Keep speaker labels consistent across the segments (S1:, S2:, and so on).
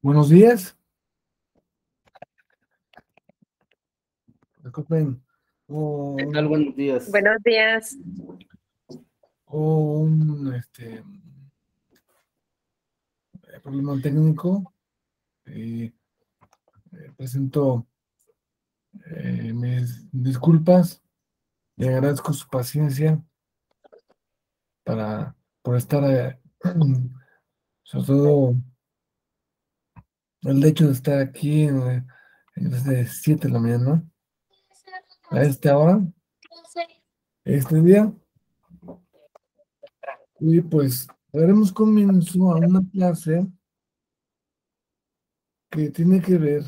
S1: Buenos días. Disculpen.
S2: ¿Qué
S1: O
S2: tal? Buenos días.
S3: Buenos días.
S1: un problema técnico. eh, Presento mis disculpas y agradezco su paciencia por estar, sobre todo el hecho de estar aquí desde 7 de la mañana a esta hora, este día. Y pues daremos comienzo a una clase que tiene que ver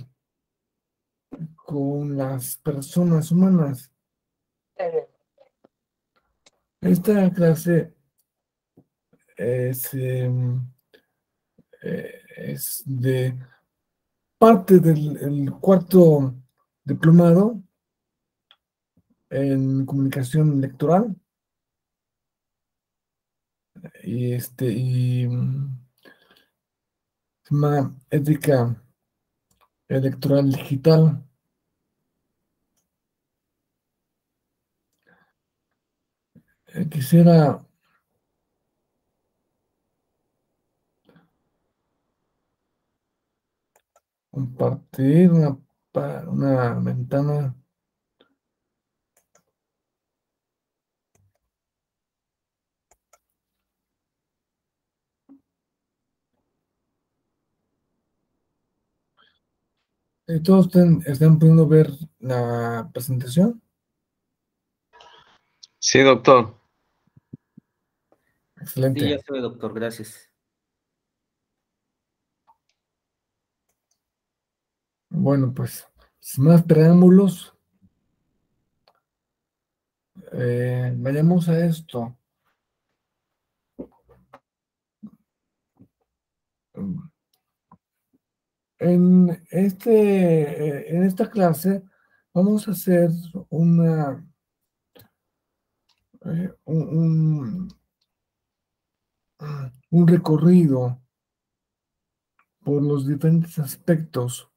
S1: con las personas humanas. Esta clase es, es de parte del el cuarto diplomado en comunicación electoral y se llama ética electoral digital. Quisiera compartir una ventana. ¿Todos están pudiendo ver la presentación?
S4: Sí, doctor.
S1: Excelente.
S2: Sí, ya se ve, doctor, gracias.
S1: Bueno, pues, sin más preámbulos, vayamos a esto. En esta clase vamos a hacer eh, un, un recorrido por los diferentes aspectos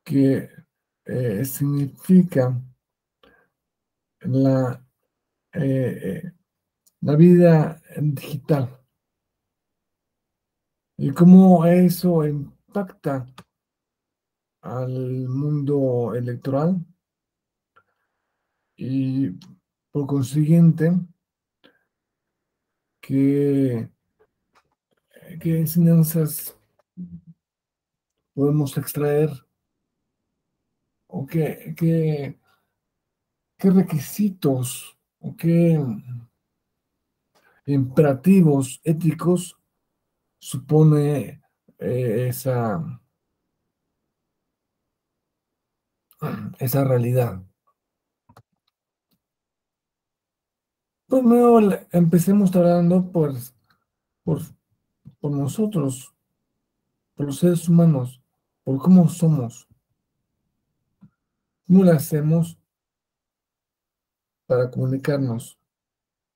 S1: que significa la, la vida digital y cómo eso impacta al mundo electoral y por consiguiente qué, qué enseñanzas podemos extraer o qué requisitos o qué imperativos éticos supone esa, esa realidad. Primero empecemos hablando por, por nosotros, por los seres humanos, por cómo somos, cómo lo hacemos para comunicarnos,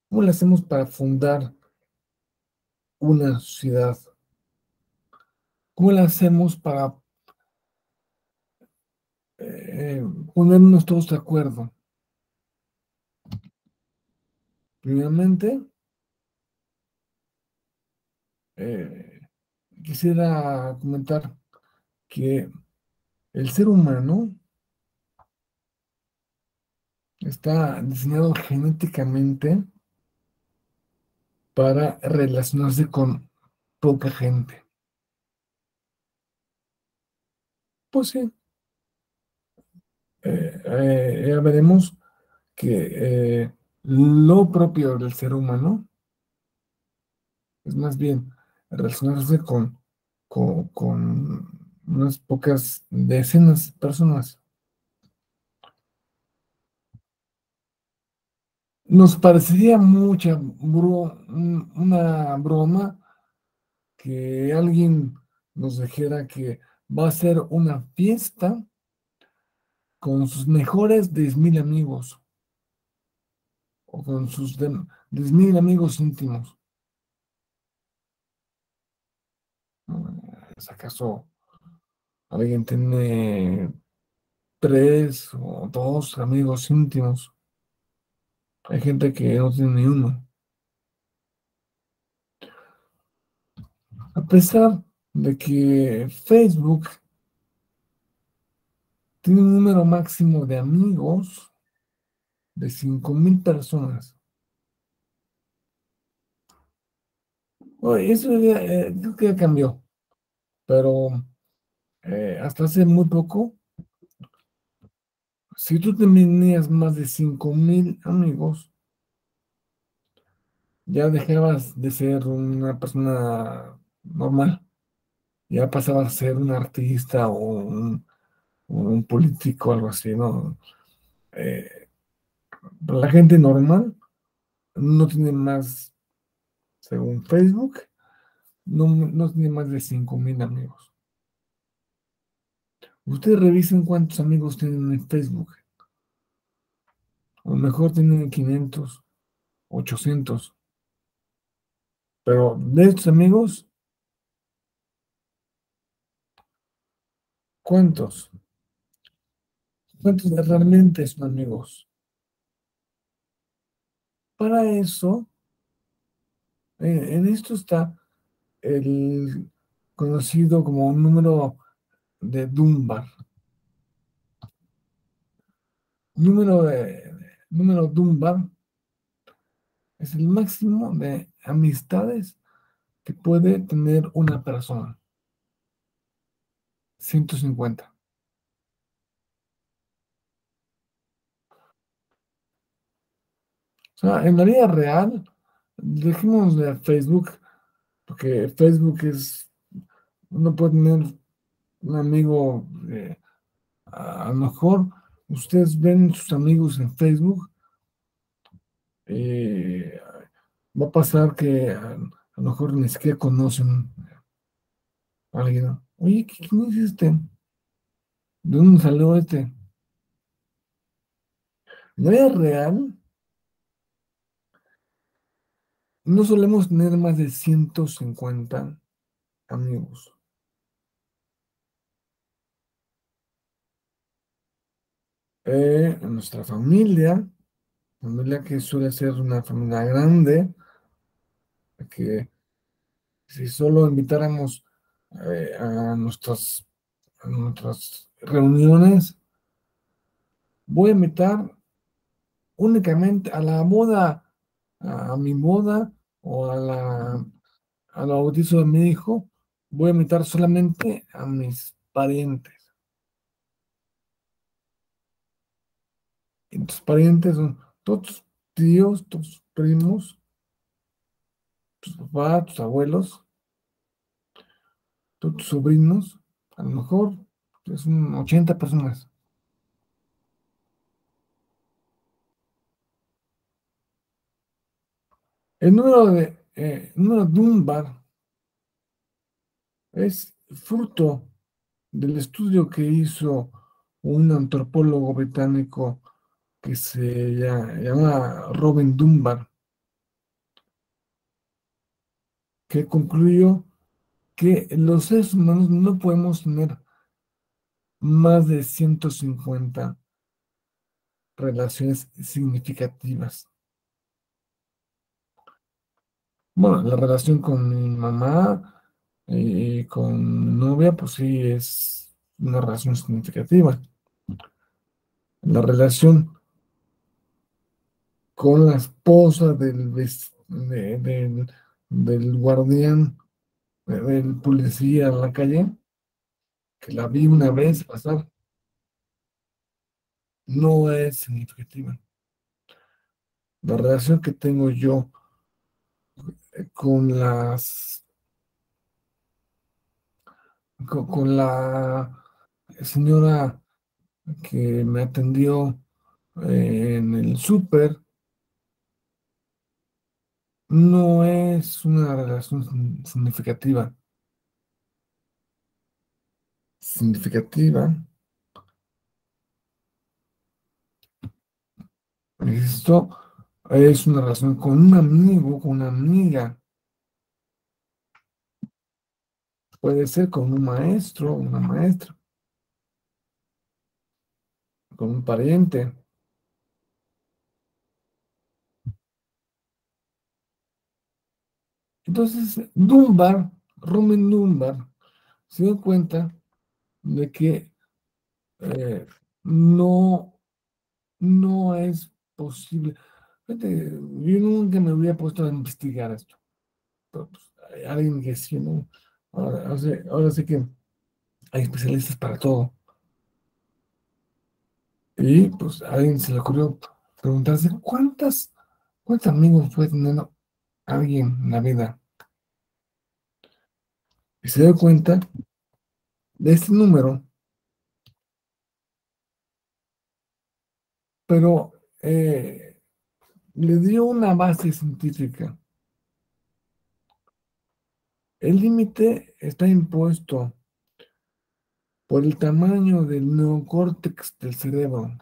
S1: cómo lo hacemos para fundar una sociedad, cómo lo hacemos para eh, ponernos todos de acuerdo. Primeramente, eh, quisiera comentar que el ser humano está diseñado genéticamente para relacionarse con poca gente. Pues sí, ya veremos que lo propio del ser humano es más bien relacionarse con unas pocas decenas de personas. Nos parecería una broma que alguien nos dijera que va a ser una fiesta con sus mejores 10,000 amigos o con sus 10,000 amigos íntimos. si acaso alguien tiene 3 o 2 amigos íntimos. Hay gente que no tiene ni uno. A pesar de que Facebook tiene un número máximo de amigos de 5,000 personas. Oye, eso creo que ya cambió, pero hasta hace muy poco, si tú tenías más de 5,000 amigos, ya dejabas de ser una persona normal, ya pasabas a ser un artista o un político, algo así, ¿no? Eh, la gente normal no tiene más, según Facebook, no tiene más de 5,000 amigos. Ustedes revisen cuántos amigos tienen en Facebook. A lo mejor tienen 500, 800. Pero de estos amigos, ¿cuántos? ¿Cuántos realmente son amigos? Para eso, en esto está el conocido como número de Dunbar. Número Dunbar es el máximo de amistades que puede tener una persona. 150. O sea, en la vida real, dejemos de Facebook, porque Facebook uno puede tener un amigo, a lo mejor ustedes ven sus amigos en Facebook, eh, va a pasar que a lo mejor ni siquiera conocen a alguien, ¿no? Oye, ¿quién es este? ¿De dónde salió este? En la vida real, no solemos tener más de 150 amigos. En nuestra familia que suele ser una familia grande, que si solo invitáramos a nuestras reuniones, voy a invitar únicamente a la boda, a mi boda o al bautizo de mi hijo, voy a invitar solamente a mis parientes. Y tus parientes son todos tus tíos, tus primos, tus papás, tus abuelos, tus sobrinos, a lo mejor es un 80 personas. El número de un bar es fruto del estudio que hizo un antropólogo británico que se llama Robin Dunbar, que concluyó que los seres humanos no podemos tener más de 150 relaciones significativas. Bueno, la relación con mi mamá y con mi novia, pues sí, es una relación significativa. La relación con la esposa del guardián, del policía en la calle, que la vi una vez pasar, no es significativa. La relación que tengo yo con con la señora que me atendió en el súper, no es una relación significativa. Significativa, esto es una relación con un amigo, con una amiga. puede ser con un maestro, una maestra, con un pariente. Entonces, Rumen Dunbar, se dio cuenta de que eh, no, no es posible. Fíjate, yo nunca me había puesto a investigar esto, pero pues, hay alguien que sí, ¿no? Ahora sé que hay especialistas para todo. Y pues a alguien se le ocurrió preguntarse cuántos amigos puede tener alguien en la vida. Y se dio cuenta de este número, pero le dio una base científica. El límite está impuesto por el tamaño del neocórtex del cerebro.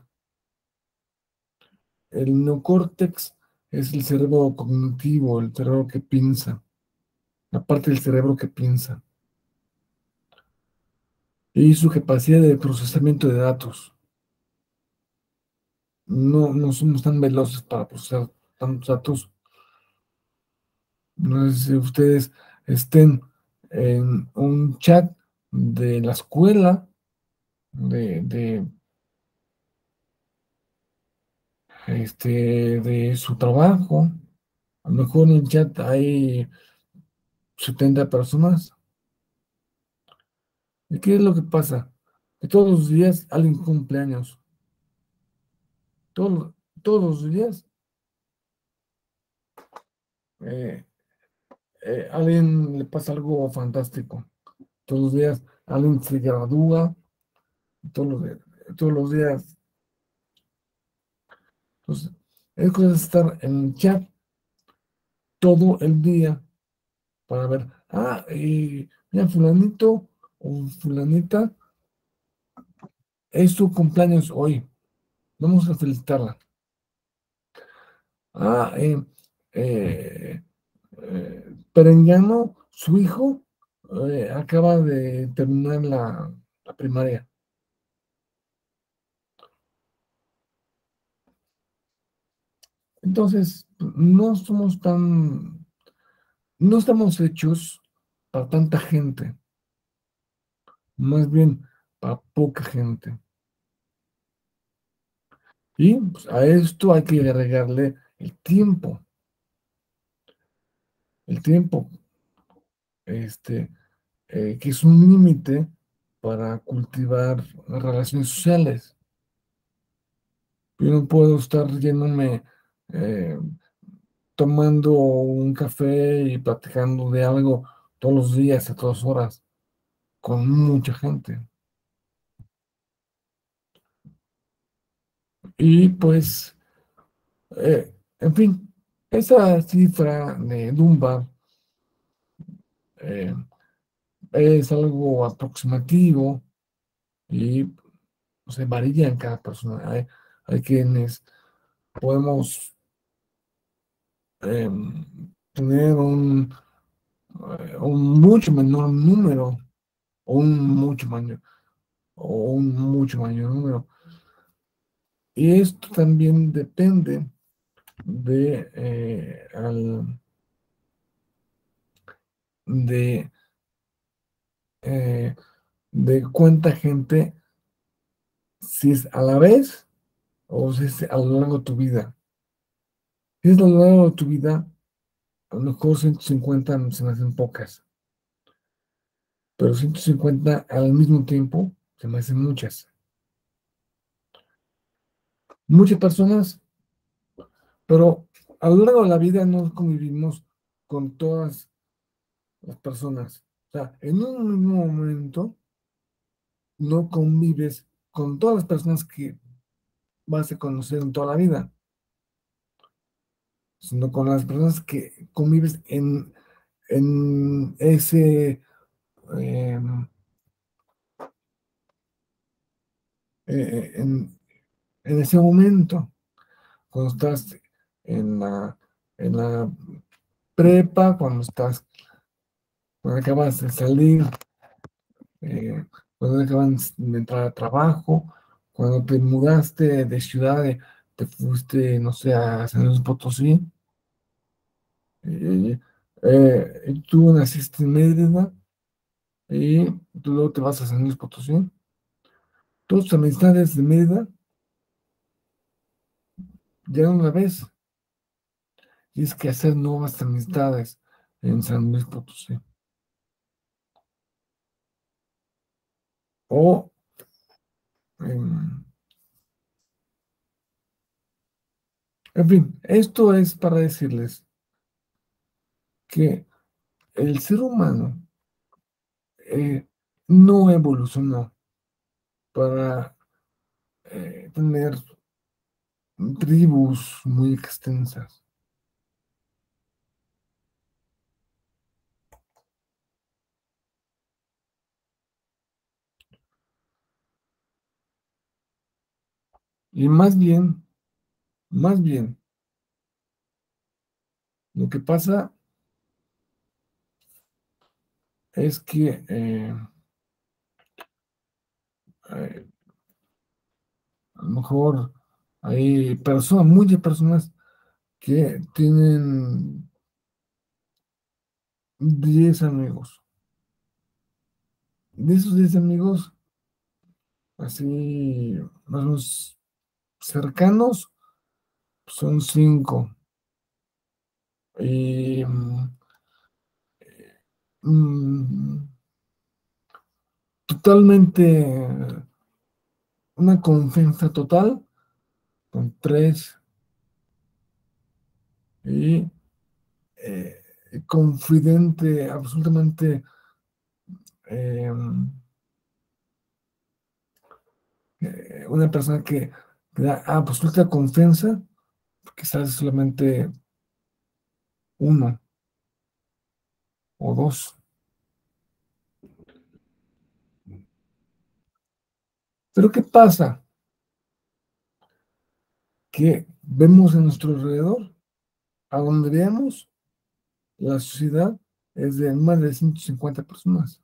S1: El neocórtex es el cerebro cognitivo, el cerebro que piensa, la parte del cerebro que piensa, y su capacidad de procesamiento de datos. No somos tan veloces para procesar tantos datos. No sé si ustedes estén en un chat de la escuela, de de su trabajo. A lo mejor en el chat hay 70 personas. ¿Y qué es lo que pasa? Que todos los días alguien cumple años. Todos, todos los días eh, a alguien le pasa algo fantástico. Todos los días alguien se gradúa. Todos los, todos los días. Entonces, es cosa de estar en el chat todo el día para ver, mira, fulanito o fulanita, es su cumpleaños hoy. Vamos a felicitarla. Ah, Perengano, su hijo, acaba de terminar la primaria. Entonces, no estamos hechos para tanta gente, más bien para poca gente. Y pues, a esto hay que agregarle el tiempo, este, que es un límite para cultivar relaciones sociales. Yo no puedo estar yéndome eh, tomando un café y platicando de algo todos los días, a todas horas, con mucha gente. Y pues, en fin, esa cifra de Dunbar eh, es algo aproximativo y se varía en cada persona. Hay quienes podemos tener un mucho menor número o un mucho mayor número. Y esto también depende de, de, eh, de cuánta gente, si es a la vez o si es a lo largo de tu vida. Si es a lo largo de tu vida, a lo mejor 150 se me hacen pocas, pero 150 al mismo tiempo se me hacen muchas. Muchas personas, pero a lo largo de la vida no convivimos con todas las personas. O sea, en un mismo momento no convives con todas las personas que vas a conocer en toda la vida, sino con las personas que convives en em, eh, en, en ese momento, cuando estás en en la prepa, cuando acabas de salir eh, cuando acaban de entrar a trabajo, cuando te mudaste de ciudad, te fuiste, no sé, a San Luis Potosí, eh, tú naciste en Mérida y tú luego te vas a San Luis Potosí. Tus amistades de Mérida ya una vez, tienes que hacer nuevas amistades en San Luis Potosí. O, em, en fin, esto es para decirles que el ser humano no evolucionó para tener tribus muy extensas. Y más bien, lo que pasa es que eh, a lo mejor hay personas, muchas personas que tienen 10 amigos. De esos 10 amigos, así, más o menos cercanos, son 5. Y mm, totalmente una confianza total con 3 y eh, confidente, absolutamente eh, una persona que da absoluta confianza, quizás solamente uno o dos. Pero ¿qué pasa? Que vemos a nuestro alrededor, a donde veamos, la sociedad es de más de 150 personas.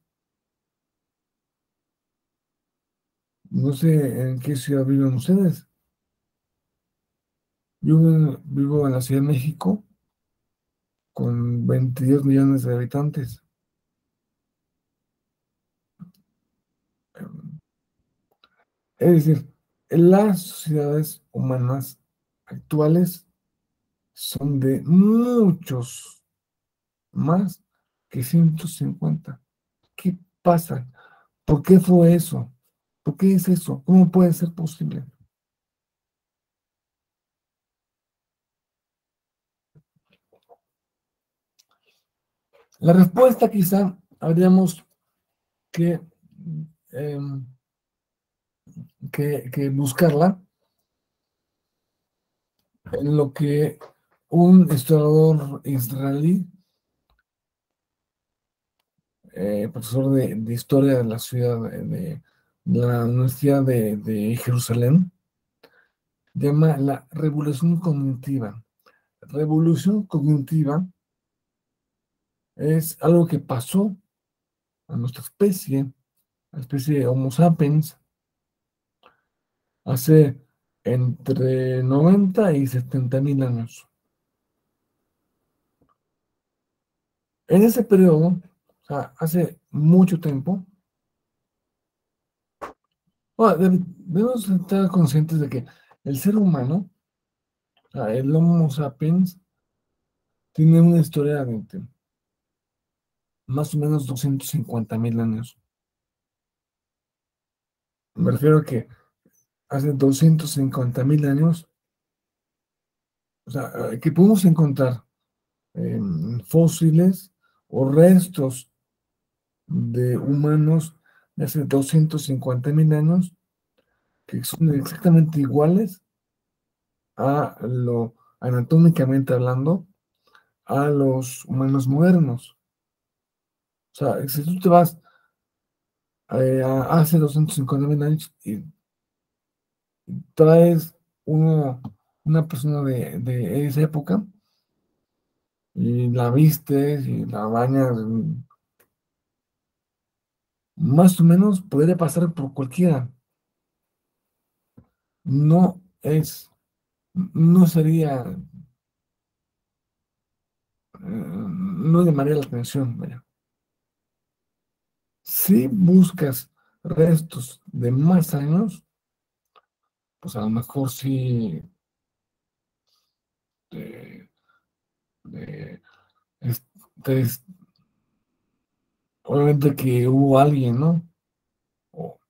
S1: No sé en qué ciudad viven ustedes. Yo vivo en la Ciudad de México con 22 millones de habitantes. Es decir, las sociedades humanas actuales son de muchos más que 150. ¿Qué pasa? ¿Por qué fue eso? ¿Por qué es eso? ¿Cómo puede ser posible? La respuesta quizá habríamos que, em, que buscarla en lo que un historiador israelí, profesor de historia de la ciudad de la Universidad de Jerusalén, llama la revolución cognitiva. Revolución cognitiva es algo que pasó a nuestra especie, a la especie de Homo sapiens, hace entre 90 y 70 mil años. En ese periodo, o sea, hace mucho tiempo, bueno, debemos estar conscientes de que el ser humano, o sea, el Homo sapiens, tiene una historia de más o menos 250 mil años. Me refiero a que hace 250 mil años, o sea, que podemos encontrar fósiles o restos de humanos de hace 250 mil años que son exactamente iguales a lo anatómicamente hablando a los humanos modernos. O sea, si tú te vas a hace 250 mil años y traes una persona de esa época y la vistes y la bañas más o menos podría pasar por cualquiera. No es, no sería, no llamaría la atención, vaya. Si buscas restos de más años, pues a lo mejor sí, de- de- es- es- obviamente que hubo alguien, ¿no? O-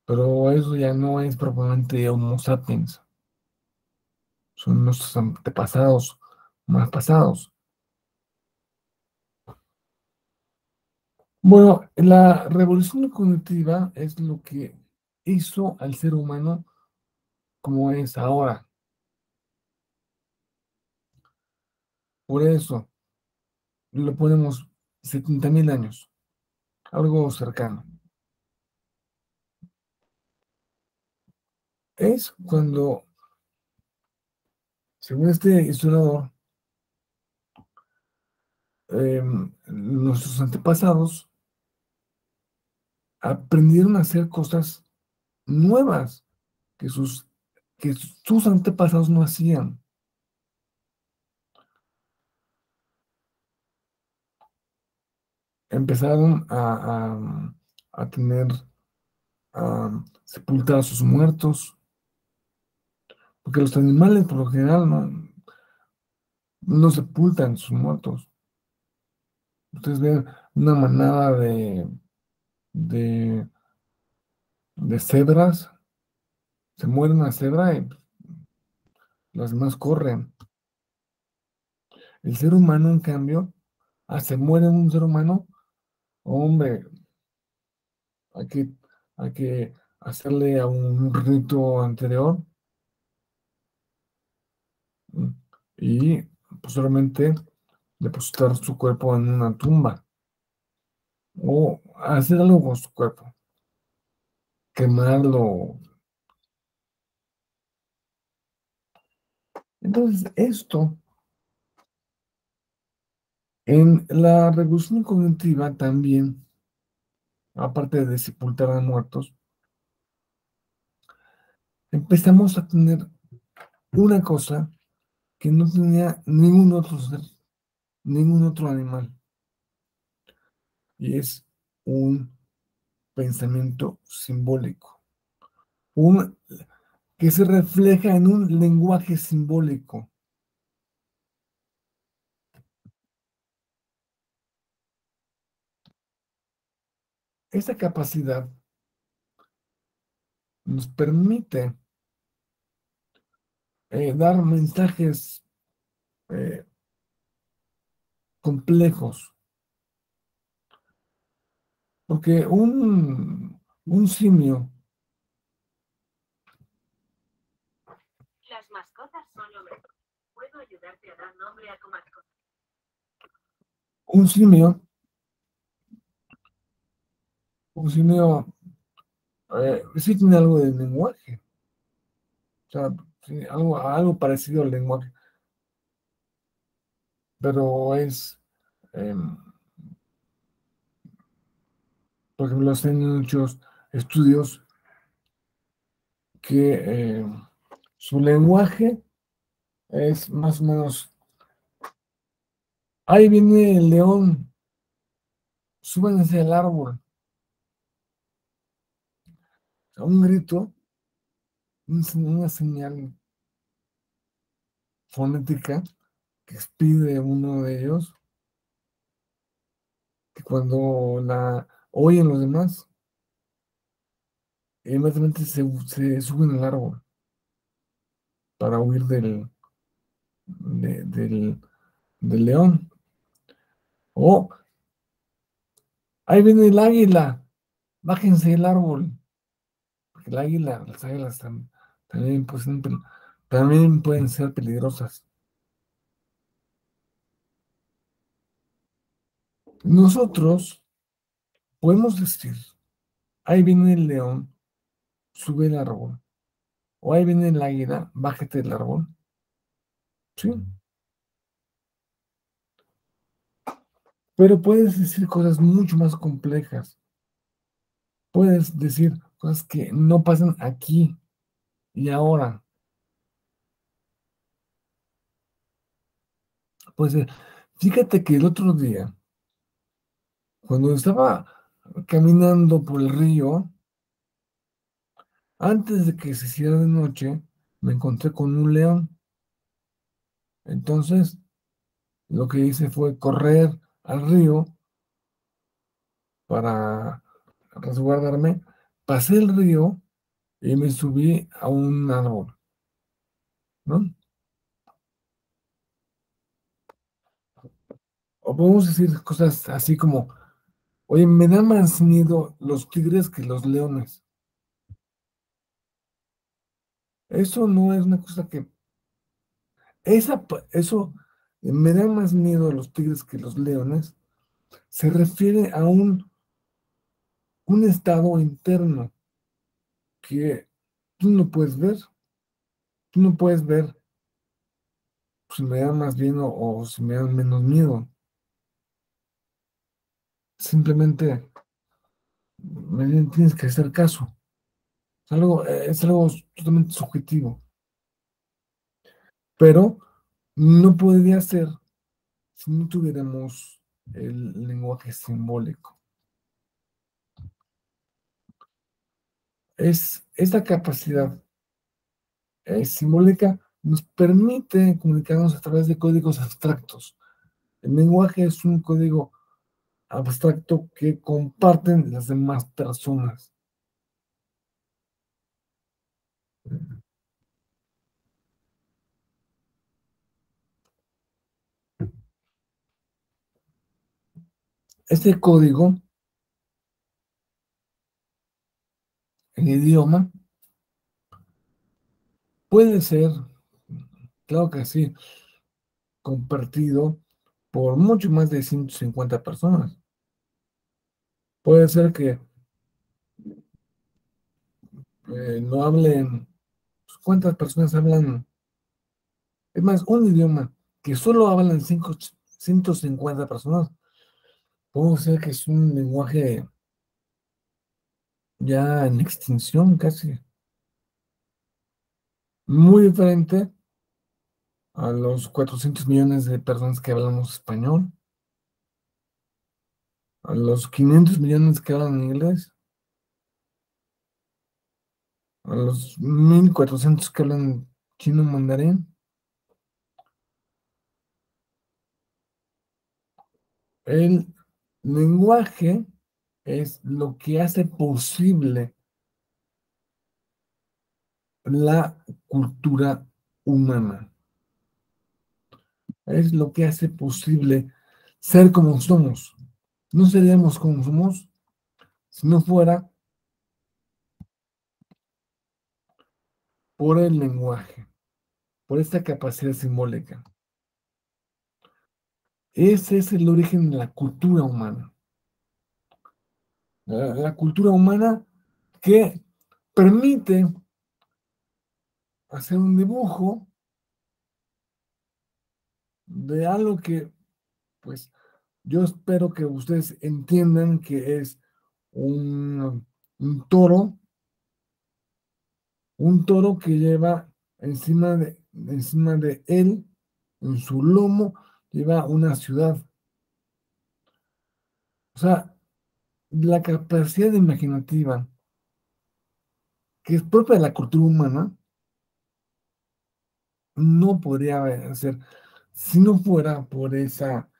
S1: pero eso ya no es propiamente Homo sapiens, son nuestros antepasados más pasados. Bueno, la revolución cognitiva es lo que hizo al ser humano como es ahora. Por eso lo ponemos 70.000 años, algo cercano. Es cuando, según este historiador, nuestros antepasados aprendieron a hacer cosas nuevas que sus antepasados no hacían. Empezaron a tener, a sepultar a sus muertos, porque los animales por lo general no sepultan sus muertos. Ustedes ven una manada de, de cebras, se muere una cebra y las demás corren. El ser humano, en cambio, se muere un ser humano, hombre, hay que, hay que hacerle a un rito anterior, mm, y posteriormente depositar su cuerpo en una tumba o hacer algo con su cuerpo, quemarlo. Entonces, esto en la revolución cognitiva también, aparte de sepultar a muertos, empezamos a tener una cosa que no tenía ningún otro ser, ningún otro animal, y es un pensamiento simbólico, un, que se refleja en un lenguaje simbólico. Esta capacidad nos permite dar mensajes eh, complejos, porque un simio, un simio, un simio sí tiene algo de lenguaje, o sea, sí, algo parecido al lenguaje, pero es, em, por ejemplo, se han hecho muchos estudios que su lenguaje es más o menos, ahí viene el león, súbanse al árbol, o sea, un grito, una señal fonética que expide uno de ellos, que cuando la oyen los demás, inmediatamente se suben al árbol para huir del león. O ahí viene el águila, bájense del árbol, porque las águilas también, también pueden ser peligrosas. Nosotros podemos decir, ahí viene el león, sube el árbol, o ahí viene el águila, bájate del árbol. Sí, pero puedes decir cosas mucho más complejas. puedes decir cosas que no pasan aquí y ahora. Pues fíjate que el otro día, cuando estaba caminando por el río, antes de que se hiciera de noche, me encontré con un león. Entonces, lo que hice fue correr al río para resguardarme. Pasé el río y me subí a un árbol, ¿no? O podemos decir cosas así como, oye, me da más miedo los tigres que los leones. Eso no es una cosa que, eso me da más miedo los tigres que los leones. Se refiere a un estado interno que tú no puedes ver. Tú no puedes ver si me da más miedo o si me da menos miedo. Simplemente tienes que hacer caso. Es algo totalmente subjetivo. Pero no podría ser si no tuviéramos el lenguaje simbólico. Esta capacidad simbólica nos permite comunicarnos a través de códigos abstractos. El lenguaje es un código abstracto que comparten las demás personas. Este código, en idioma, puede ser, claro que sí, compartido por mucho más de 150 personas. Puede ser que no hablen, pues, ¿cuántas personas hablan? Es más, un idioma que solo hablan 150 personas, puede ser que es un lenguaje ya en extinción casi, muy diferente a los 400 millones de personas que hablamos español, a los 500 millones que hablan inglés, a los 1400 que hablan chino mandarín. El lenguaje es lo que hace posible la cultura humana. Es lo que hace posible ser como somos. No seríamos como somos si no fuera por el lenguaje, por esta capacidad simbólica. Ese es el origen de la cultura humana. La cultura humana que permite hacer un dibujo de algo que, pues, yo espero que ustedes entiendan que es un toro, un toro que lleva encima de él, en su lomo, lleva una ciudad. O sea, la capacidad imaginativa que es propia de la cultura humana no podría ser si no fuera por esa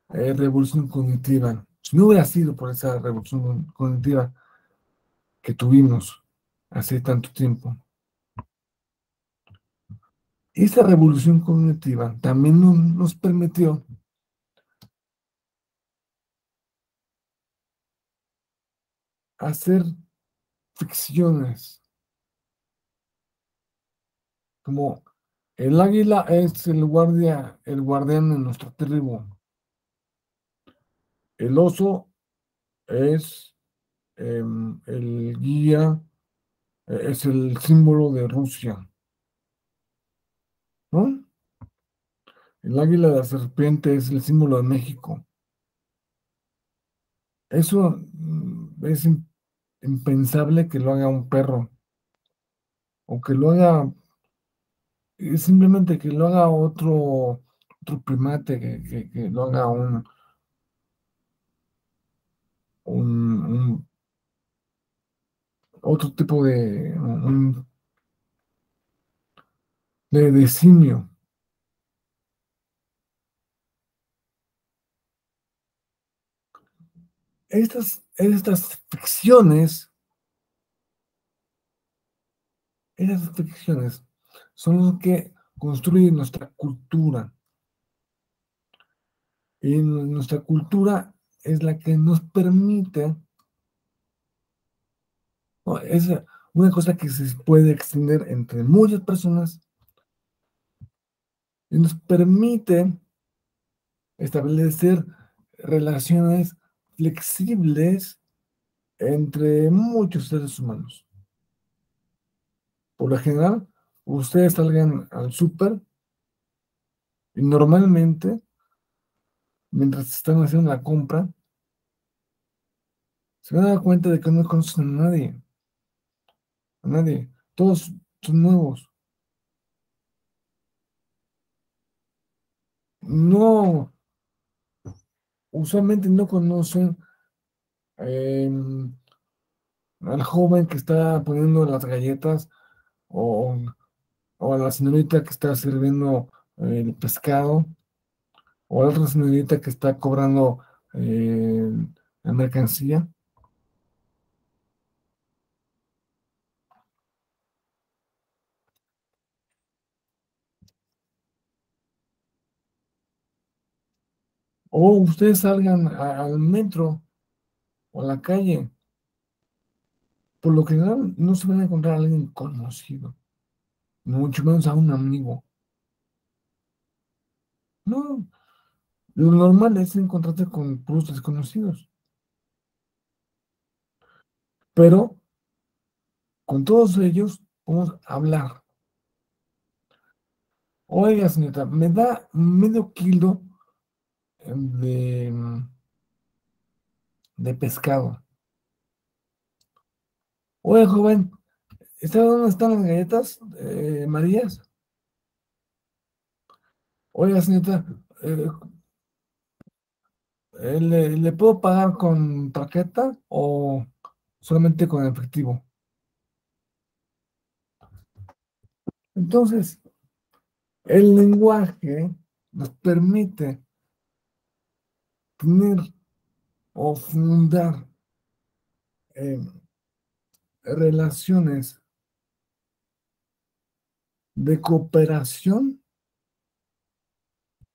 S1: revolución cognitiva, si no hubiera sido por esa revolución cognitiva que tuvimos hace tanto tiempo. Esa revolución cognitiva también nos permitió hacer ficciones como el águila es el guardián de nuestra tribu. El oso es el guía, es el símbolo de Rusia, ¿no? El águila de la serpiente es el símbolo de México. Eso es impensable que lo haga un perro o que lo haga, simplemente que lo haga otro primate, que lo haga un otro tipo de simio. Estas ficciones son las que construyen nuestra cultura. Y nuestra cultura es la que nos permite, ¿no? Es una cosa que se puede extender entre muchas personas y nos permite establecer relaciones flexibles entre muchos seres humanos. Por lo general, ustedes salgan al súper y normalmente, mientras están haciendo la compra, se van a dar cuenta de que no conocen a nadie. Todos son nuevos. No, usualmente no conocen al joven que está poniendo las galletas o, o a la señorita que está sirviendo el pescado o a la otra señorita que está cobrando eh, la mercancía. O ustedes salgan al metro o a la calle. Por lo general no se van a encontrar a alguien conocido, mucho menos a un amigo. No, lo normal es encontrarte con puros desconocidos. Pero con todos ellos vamos a hablar. Oiga, señorita, me da medio kilo de, de pescado. Oye, joven, ¿sabe dónde están las galletas, Marías? Oiga, señorita, ¿le puedo pagar con tarjeta o solamente con efectivo? Entonces, el lenguaje nos permite tener o fundar eh, relaciones de cooperación,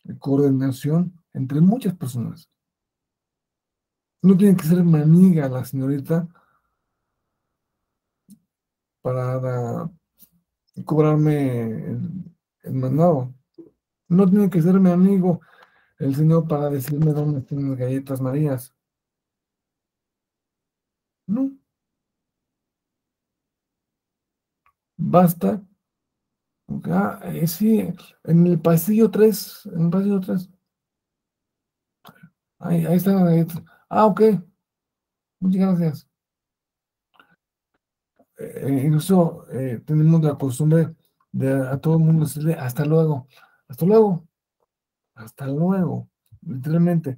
S1: de coordinación entre muchas personas. No tiene que ser mi amiga la señorita para cobrarme el mandado. No tiene que ser mi amigo el señor para decirme dónde están las galletas Marías. No, basta. Sí, en el pasillo 3, en el pasillo 3. Ahí están las galletas. Ok, muchas gracias. Incluso tenemos la costumbre de a todo el mundo decirle hasta luego, hasta luego. Literalmente,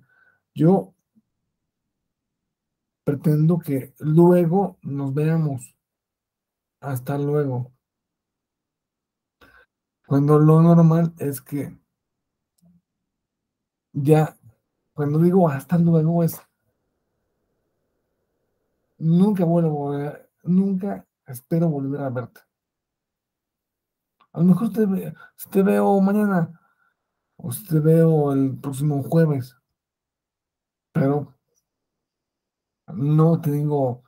S1: yo pretendo que luego nos veamos. Hasta luego. Cuando lo normal es que ya, cuando digo hasta luego es nunca espero volver a verte. A lo mejor si te veo mañana o si te veo el próximo jueves, pero no te digo,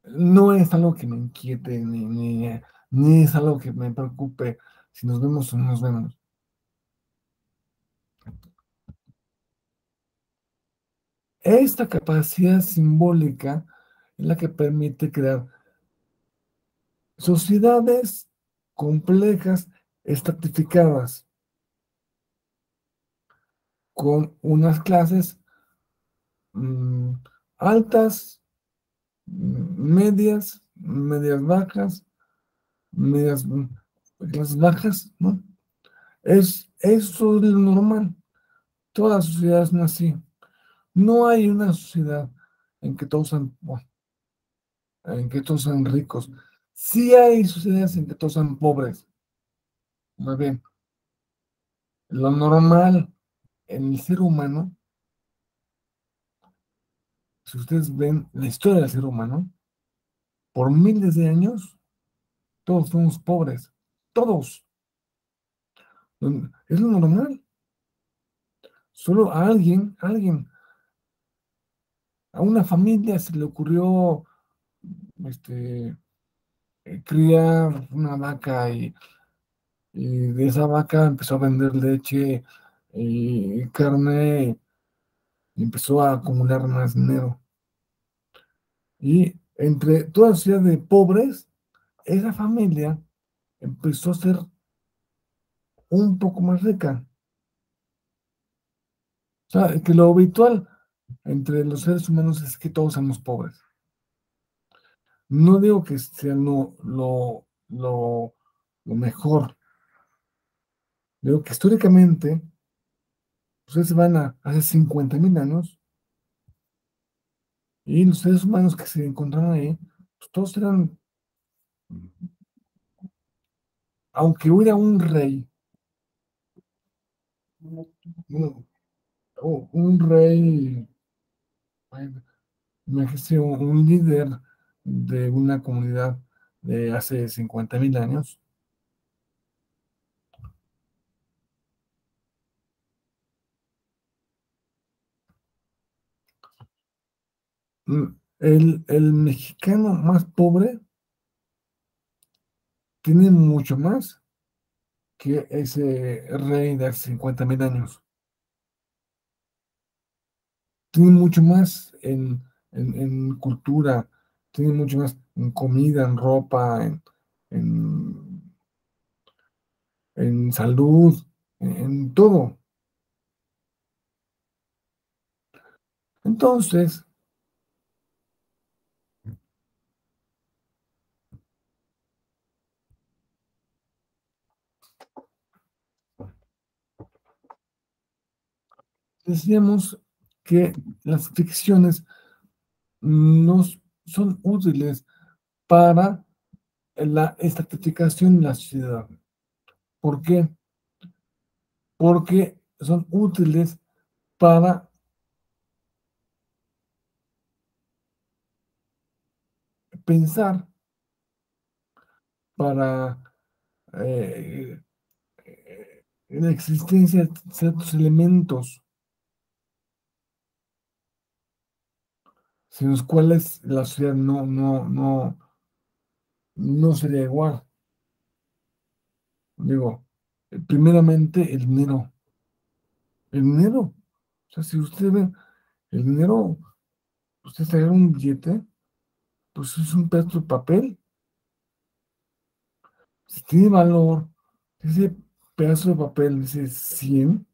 S1: no es algo que me inquiete ni es algo que me preocupe si nos vemos o no nos vemos. Esta capacidad simbólica es la que permite crear sociedades complejas, estratificadas, con unas clases mm, altas, medias, medias bajas, medias clases bajas, ¿no? Eso es lo normal. Todas las sociedades son así. No hay una sociedad en que todos sean, bueno, en que todos sean ricos. Sí hay sociedades en que todos sean pobres. Más bien, lo normal en el ser humano, si ustedes ven la historia del ser humano, por miles de años, todos somos pobres. Todos. Es lo normal. Solo a una familia se le ocurrió este, criar una vaca y de esa vaca empezó a vender leche y carne y empezó a acumular más dinero. Y entre toda la sociedad de pobres, esa familia empezó a ser un poco más rica. O sea, que lo habitual entre los seres humanos es que todos somos pobres. No digo que sea lo mejor. Digo que históricamente, ustedes se van a hace 50.000 años y los seres humanos que se encontraron ahí, pues todos eran, aunque hubiera un rey, un, un rey, imagínense, un líder de una comunidad de hace 50.000 años, el mexicano más pobre tiene mucho más que ese rey de hace 50.000 años. Tiene mucho más en cultura, tiene mucho más en comida, en ropa, en, en salud, en todo. Entonces, decíamos que las ficciones nos son útiles para la estratificación de la sociedad. ¿Por qué? Porque son útiles para pensar, para eh, la existencia de ciertos elementos sin los cuales la sociedad no sería igual. Digo, primeramente el dinero. El dinero. O sea, si ustedes ven, el dinero, ustedes traen un billete, pues es un pedazo de papel. Si tiene valor, ese pedazo de papel dice 100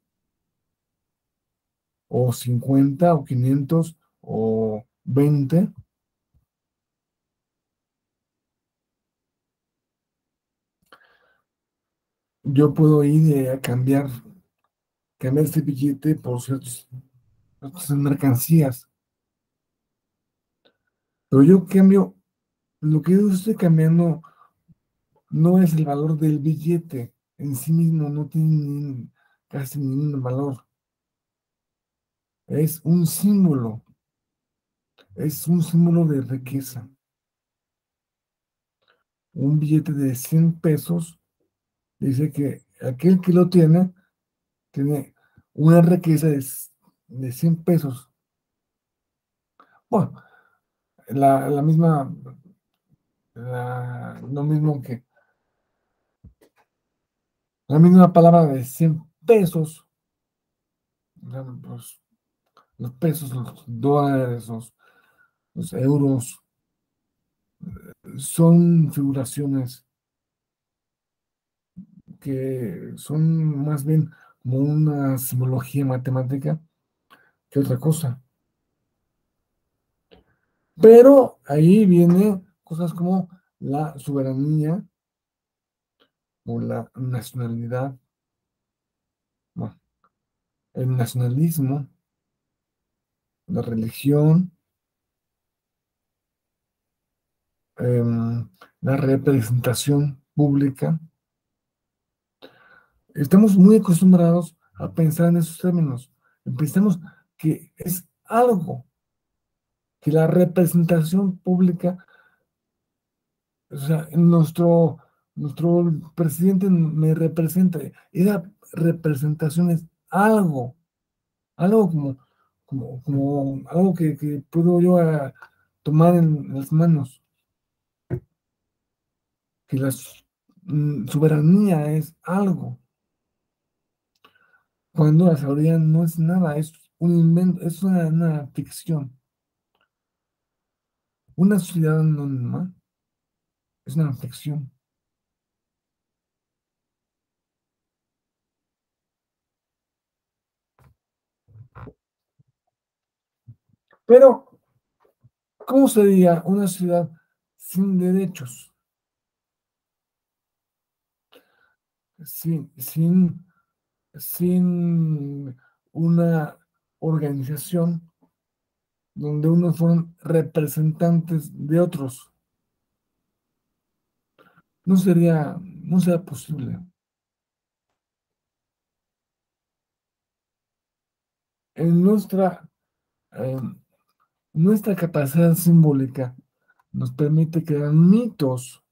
S1: o 50 o 500 o 20, yo puedo ir a cambiar este billete por ciertas mercancías. Pero yo cambio, lo que yo estoy cambiando no es el valor del billete en sí mismo, no tiene casi ningún valor. Es un símbolo de riqueza. Un billete de 100 pesos dice que aquel que lo tiene una riqueza de 100 pesos. Bueno, la misma, lo mismo que la misma palabra de 100 pesos, o sea, los pesos, los dólares, los euros, son figuraciones que son más bien como una simbología matemática que otra cosa. Pero ahí vienen cosas como la soberanía o la nacionalidad, bueno, el nacionalismo, la religión, la representación pública. Estamos muy acostumbrados a pensar en esos términos. Pensamos que es algo, que la representación pública, o sea, nuestro presidente me representa. Esa representación es algo, algo como algo que puedo yo tomar en las manos, que la soberanía es algo, cuando la soberanía no es nada, es un invento, es una ficción. Una sociedad anónima es una ficción. Pero, ¿cómo sería una sociedad sin derechos? Sin, sin una organización donde unos fueron representantes de otros. No sería posible. En eh, nuestra capacidad simbólica nos permite crear mitos,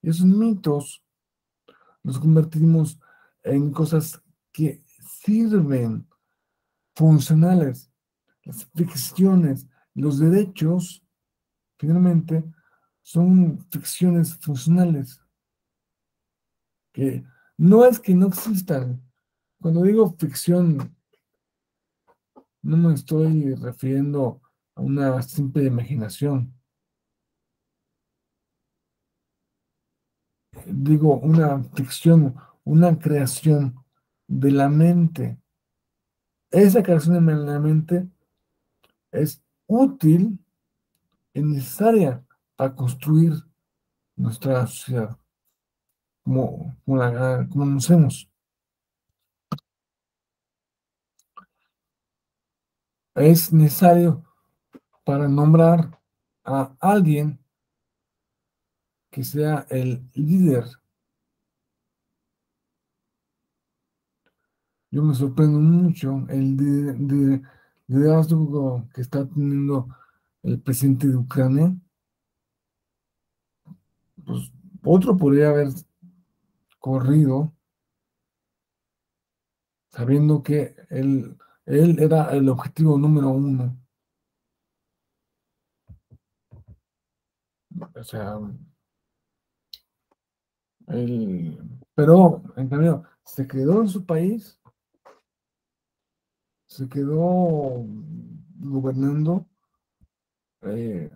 S1: y esos mitos los convertimos en cosas que sirven, funcionales. Las ficciones, los derechos, finalmente, son ficciones funcionales, que no es que no existan. Cuando digo ficción, no me estoy refiriendo a una simple imaginación. Digo una ficción, una creación de la mente. Esa creación de la mente es útil y necesaria para construir nuestra sociedad, como conocemos. Es necesario para nombrar a alguien que sea el líder. Yo me sorprendo mucho el liderazgo que está teniendo el presidente de Ucrania. Pues otro podría haber corrido sabiendo que él era el objetivo número uno. O sea, él, pero en cambio se quedó en su país, se quedó gobernando. eh,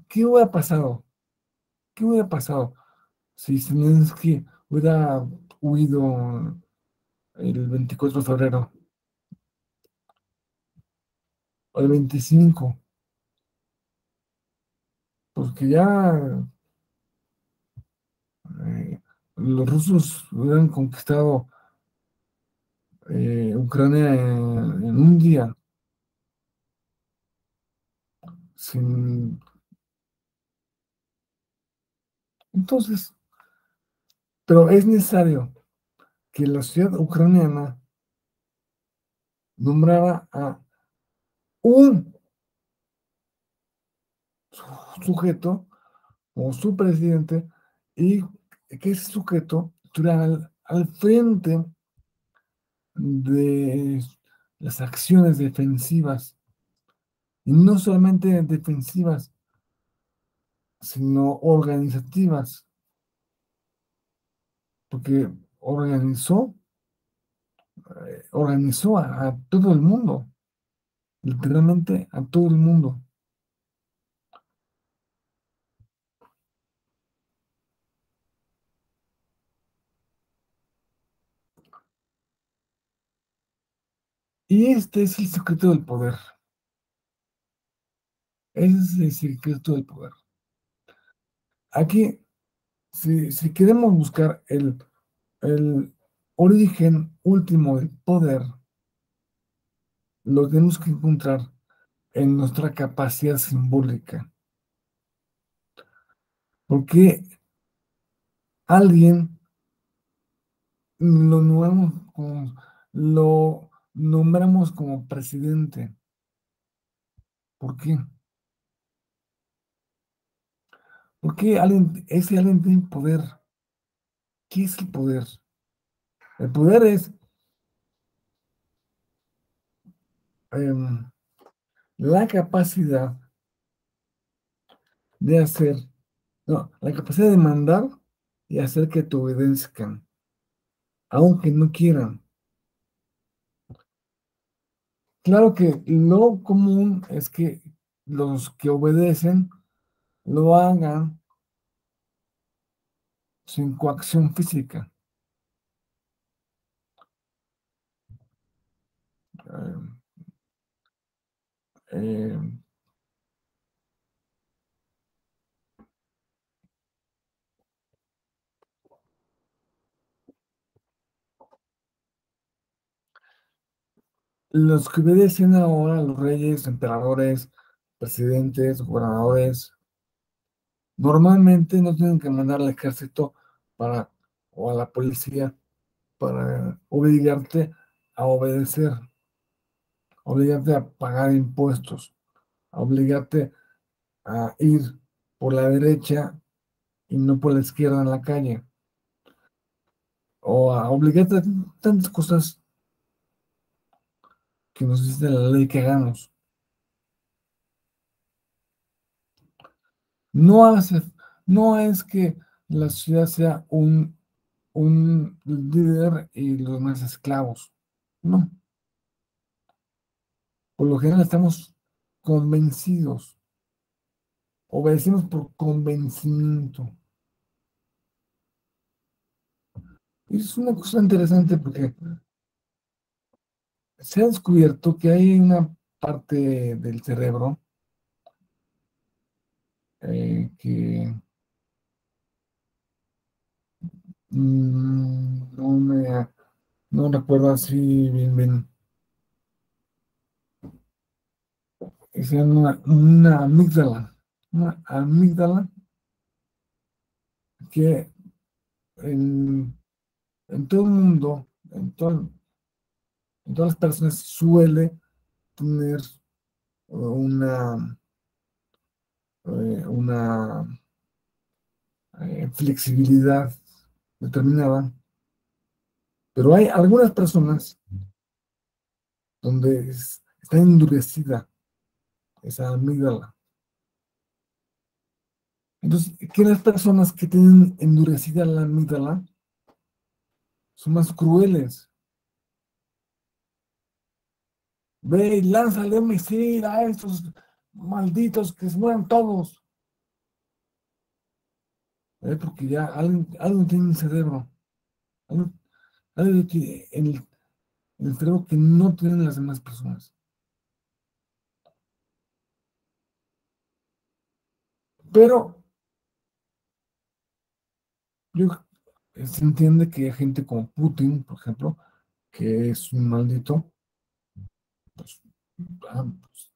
S1: ¿Qué hubiera pasado? ¿Qué hubiera pasado si Zelensky hubiera huido el 24 de febrero o el 25? Porque ya los rusos hubieran conquistado Ucrania en un día. Sin... Entonces, pero es necesario que la sociedad ucraniana nombrara a un sujeto como su presidente y que ese sujeto estuviera al frente de las acciones defensivas, y no solamente defensivas, sino organizativas, porque organizó a todo el mundo, literalmente a todo el mundo. Y este es el secreto del poder. Ese es el secreto del poder. Aquí, si queremos buscar el origen último del poder, lo tenemos que encontrar en nuestra capacidad simbólica. Porque alguien lo lo nombramos como presidente. ¿Por qué? Porque ese alguien tiene poder. ¿Qué es el poder? El poder es em, la capacidad de hacer, no, la capacidad de mandar y hacer que te obedezcan, aunque no quieran. Claro que lo común es que los que obedecen lo hagan sin coacción física. Eh, eh, los que obedecen ahora, los reyes, emperadores, presidentes, gobernadores, normalmente no tienen que mandar al ejército para, o a la policía para obligarte a obedecer, obligarte a pagar impuestos, a obligarte a ir por la derecha y no por la izquierda en la calle, o a obligarte a tantas cosas que nos dice la ley que hagamos. No hace, no es que la sociedad sea un líder y los demás esclavos. No, por lo general estamos convencidos, obedecemos por convencimiento. Y es una cosa interesante porque se ha descubierto que hay una parte del cerebro que no recuerdo así bien, es una amígdala que en, en todo el mundo, en todas las personas suele tener una flexibilidad determinada, pero hay algunas personas donde está endurecida esa amígdala. Entonces, que las personas que tienen endurecida la amígdala son más crueles. Ve y lánzale un misil a estos malditos que se mueran todos. Porque ya algo tiene en el cerebro. Algo, algo que en el cerebro que no tienen las demás personas. Pero yo, se entiende que hay gente como Putin, por ejemplo, que es un maldito, pues, pues,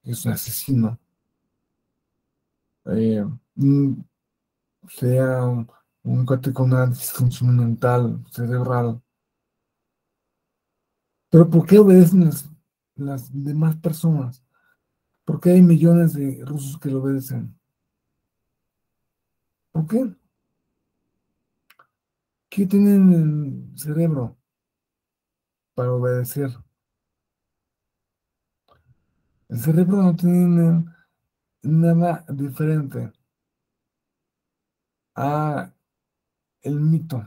S1: es un asesino. Eh, mm, sea un cuate con una disfunción mental, cerebral. Pero ¿por qué obedecen las demás personas? ¿Por qué hay millones de rusos que lo obedecen? ¿Por qué? ¿Qué tienen en el cerebro para obedecer? El cerebro no tiene nada diferente a el mito.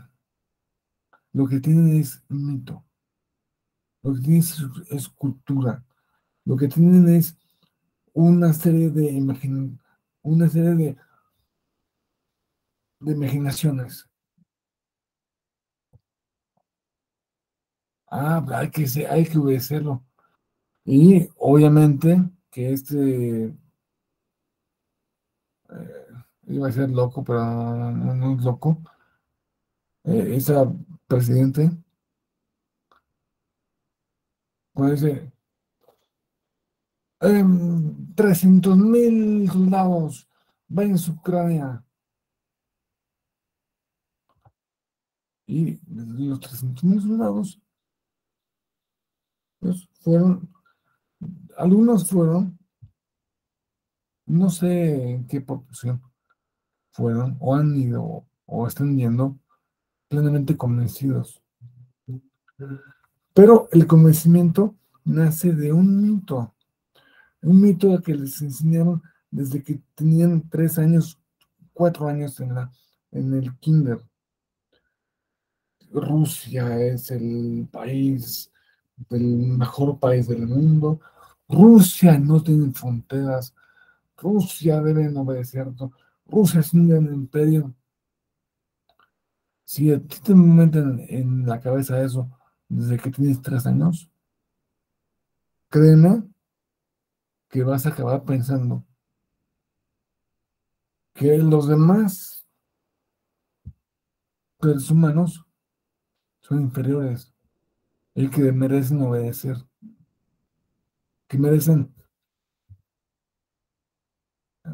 S1: Lo que tienen es mito. Lo que tienen es cultura. Lo que tienen es una serie una serie de imaginaciones. Hay que obedecerlo. Y obviamente que iba a ser loco, pero no es loco, esa presidente, cuando dice, 300.000 soldados van a Ucrania, y los 300.000 soldados, pues, algunos fueron, no sé en qué proporción fueron, o han ido, o están yendo plenamente convencidos. Pero el convencimiento nace de un mito que les enseñaron desde que tenían 3 años, 4 años en el kinder. Rusia es el mejor país del mundo. Rusia no tiene fronteras. Rusia debe obedecer. Rusia es un gran imperio. Si a ti te meten en la cabeza eso desde que tienes 3 años, créeme que vas a acabar pensando que los demás seres humanos son inferiores y que merecen obedecer, que merecen, eh,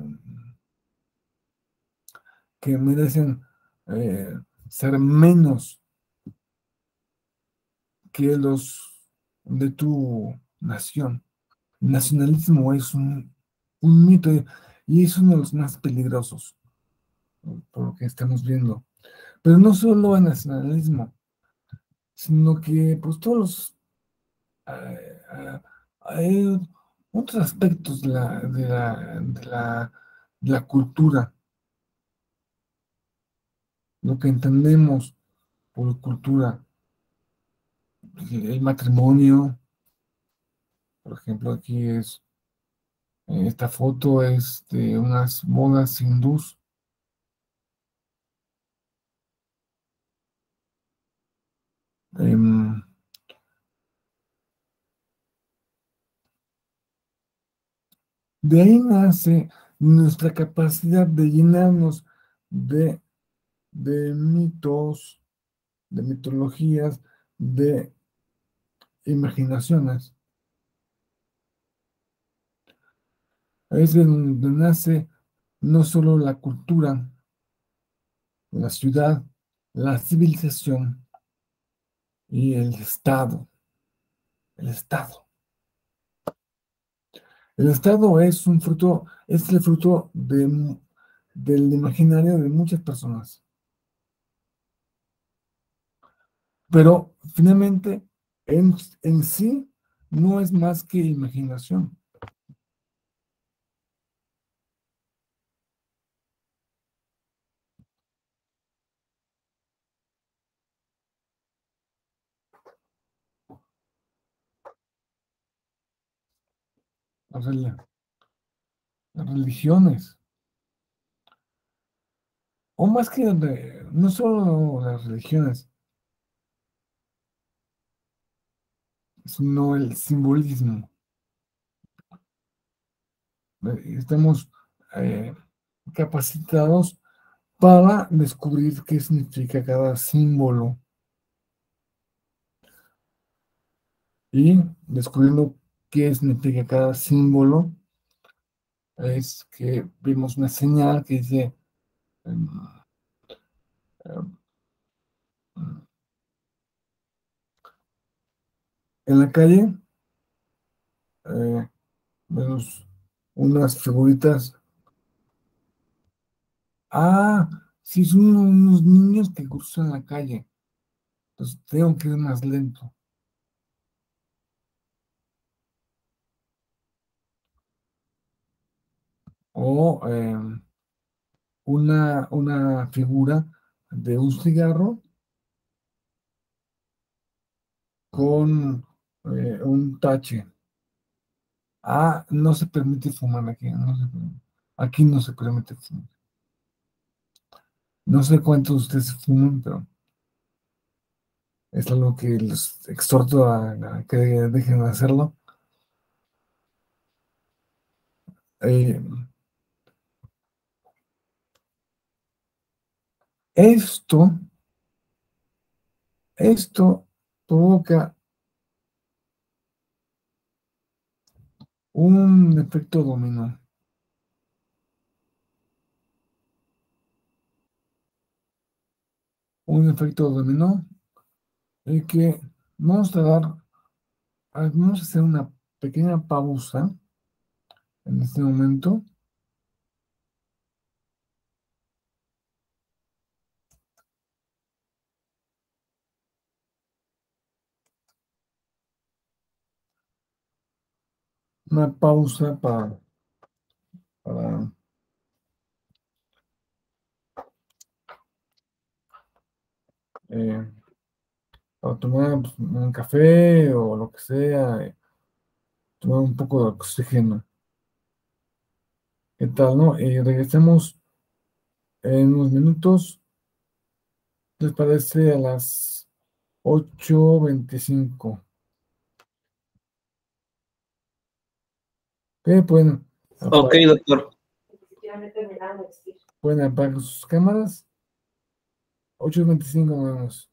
S1: que merecen eh, ser menos que los de tu nación. El nacionalismo es un mito y es uno de los más peligrosos, por lo que estamos viendo. Pero no solo el nacionalismo, sino que pues todos hay otros aspectos de la cultura, lo que entendemos por cultura, el matrimonio, por ejemplo, aquí esta foto es de unas bodas hindús. em, de ahí nace nuestra capacidad de llenarnos de, de mitos, de mitologías, de imaginaciones. Es de donde nace no solo la cultura, la ciudad, la civilización y el Estado. El Estado. El Estado es el fruto del imaginario de muchas personas. Pero finalmente, en sí, no es más que imaginación. Las, rela- las religiones, o más que no solo las religiones, sino el simbolismo. Estamos eh, capacitados para descubrir qué significa cada símbolo y descubriendo qué significa cada símbolo es que vimos una señal que dice em, em, en la calle vemos unas figuritas. Ah, sí, son unos niños que cruzan la calle. Entonces tengo que ir más lento. O una figura de un cigarro con un tache. Ah, no se permite fumar aquí. Aquí no se permite fumar. No sé cuántos ustedes fuman, pero es algo que les exhorto a que dejen de hacerlo. Eh, esto, esto provoca un efecto dominó. Un efecto dominó que vamos a dar, vamos a hacer una pequeña pausa en este momento. Una pausa para, eh, para tomar pues, un café o lo que sea, tomar un poco de oxígeno. ¿Qué tal, no? Regresemos en unos minutos. ¿Les parece a las 8:25? Pueden
S2: Ok,
S1: apagar,
S2: doctor.
S1: pueden apagar sus cámaras. 8:25 nos vemos.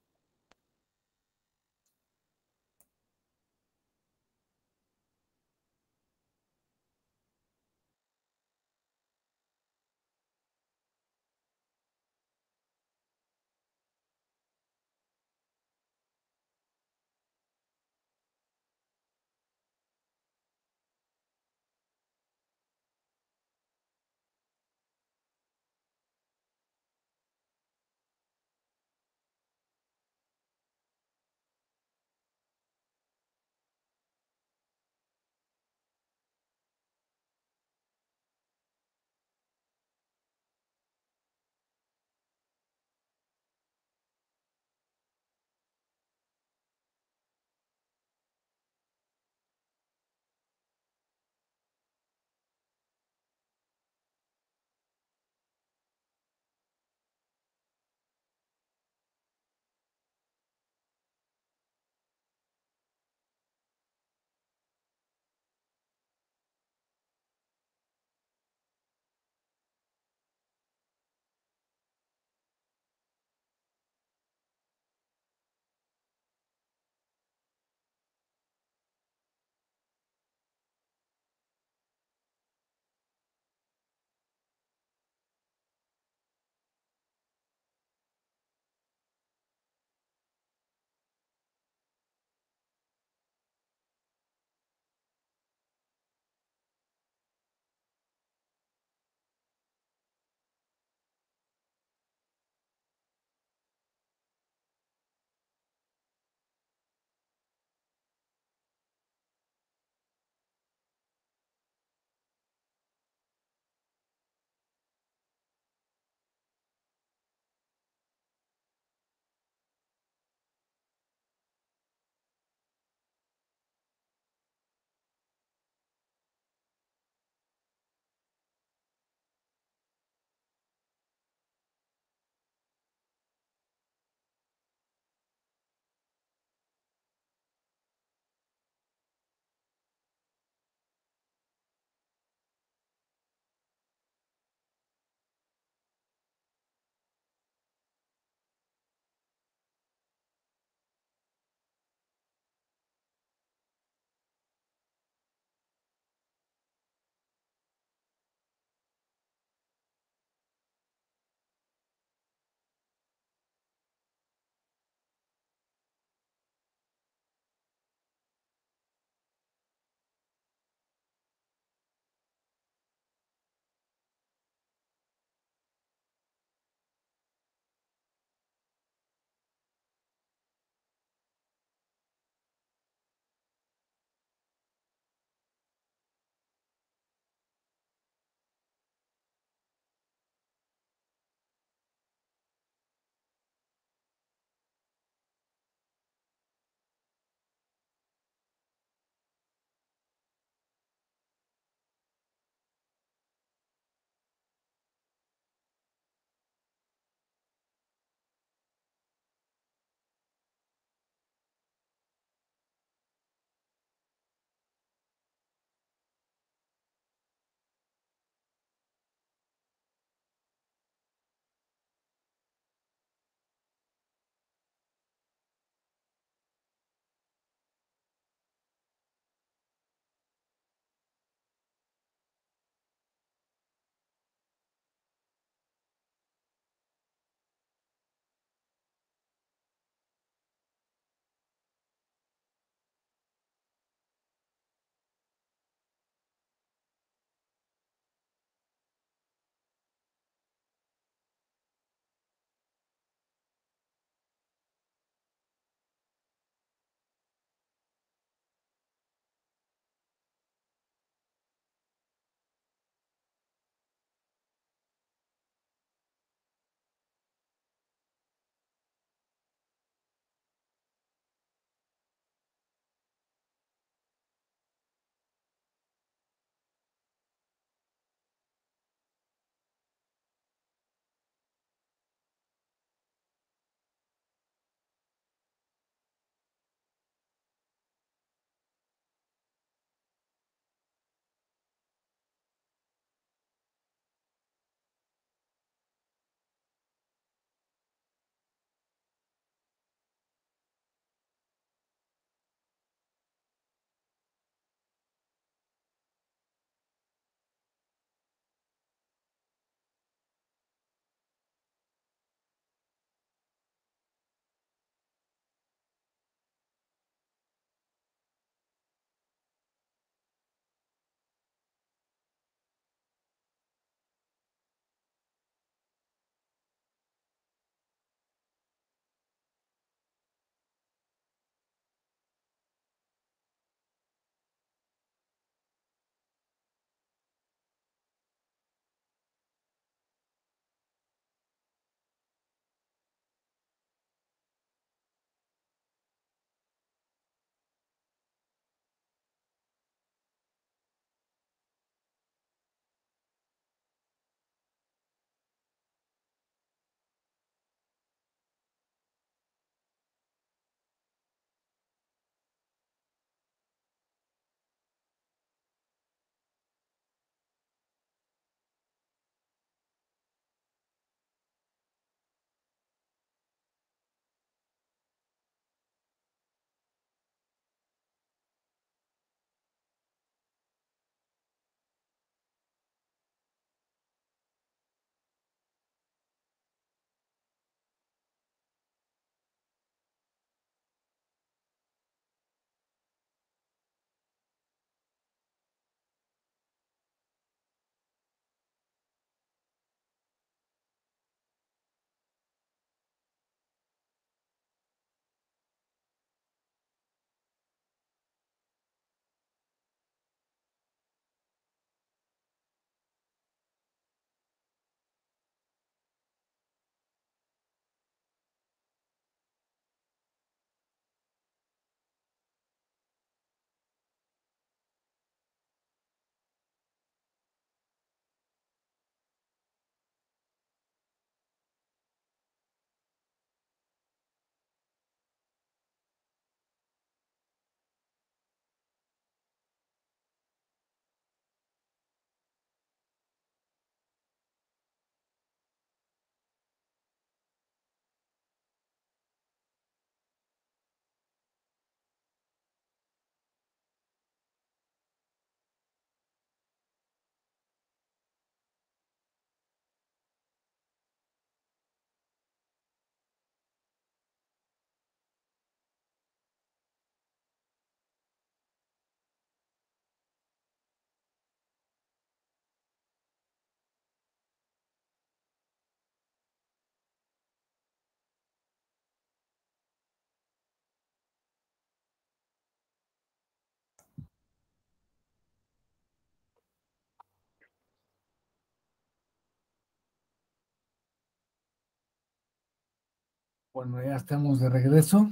S1: Bueno, ya estamos de regreso.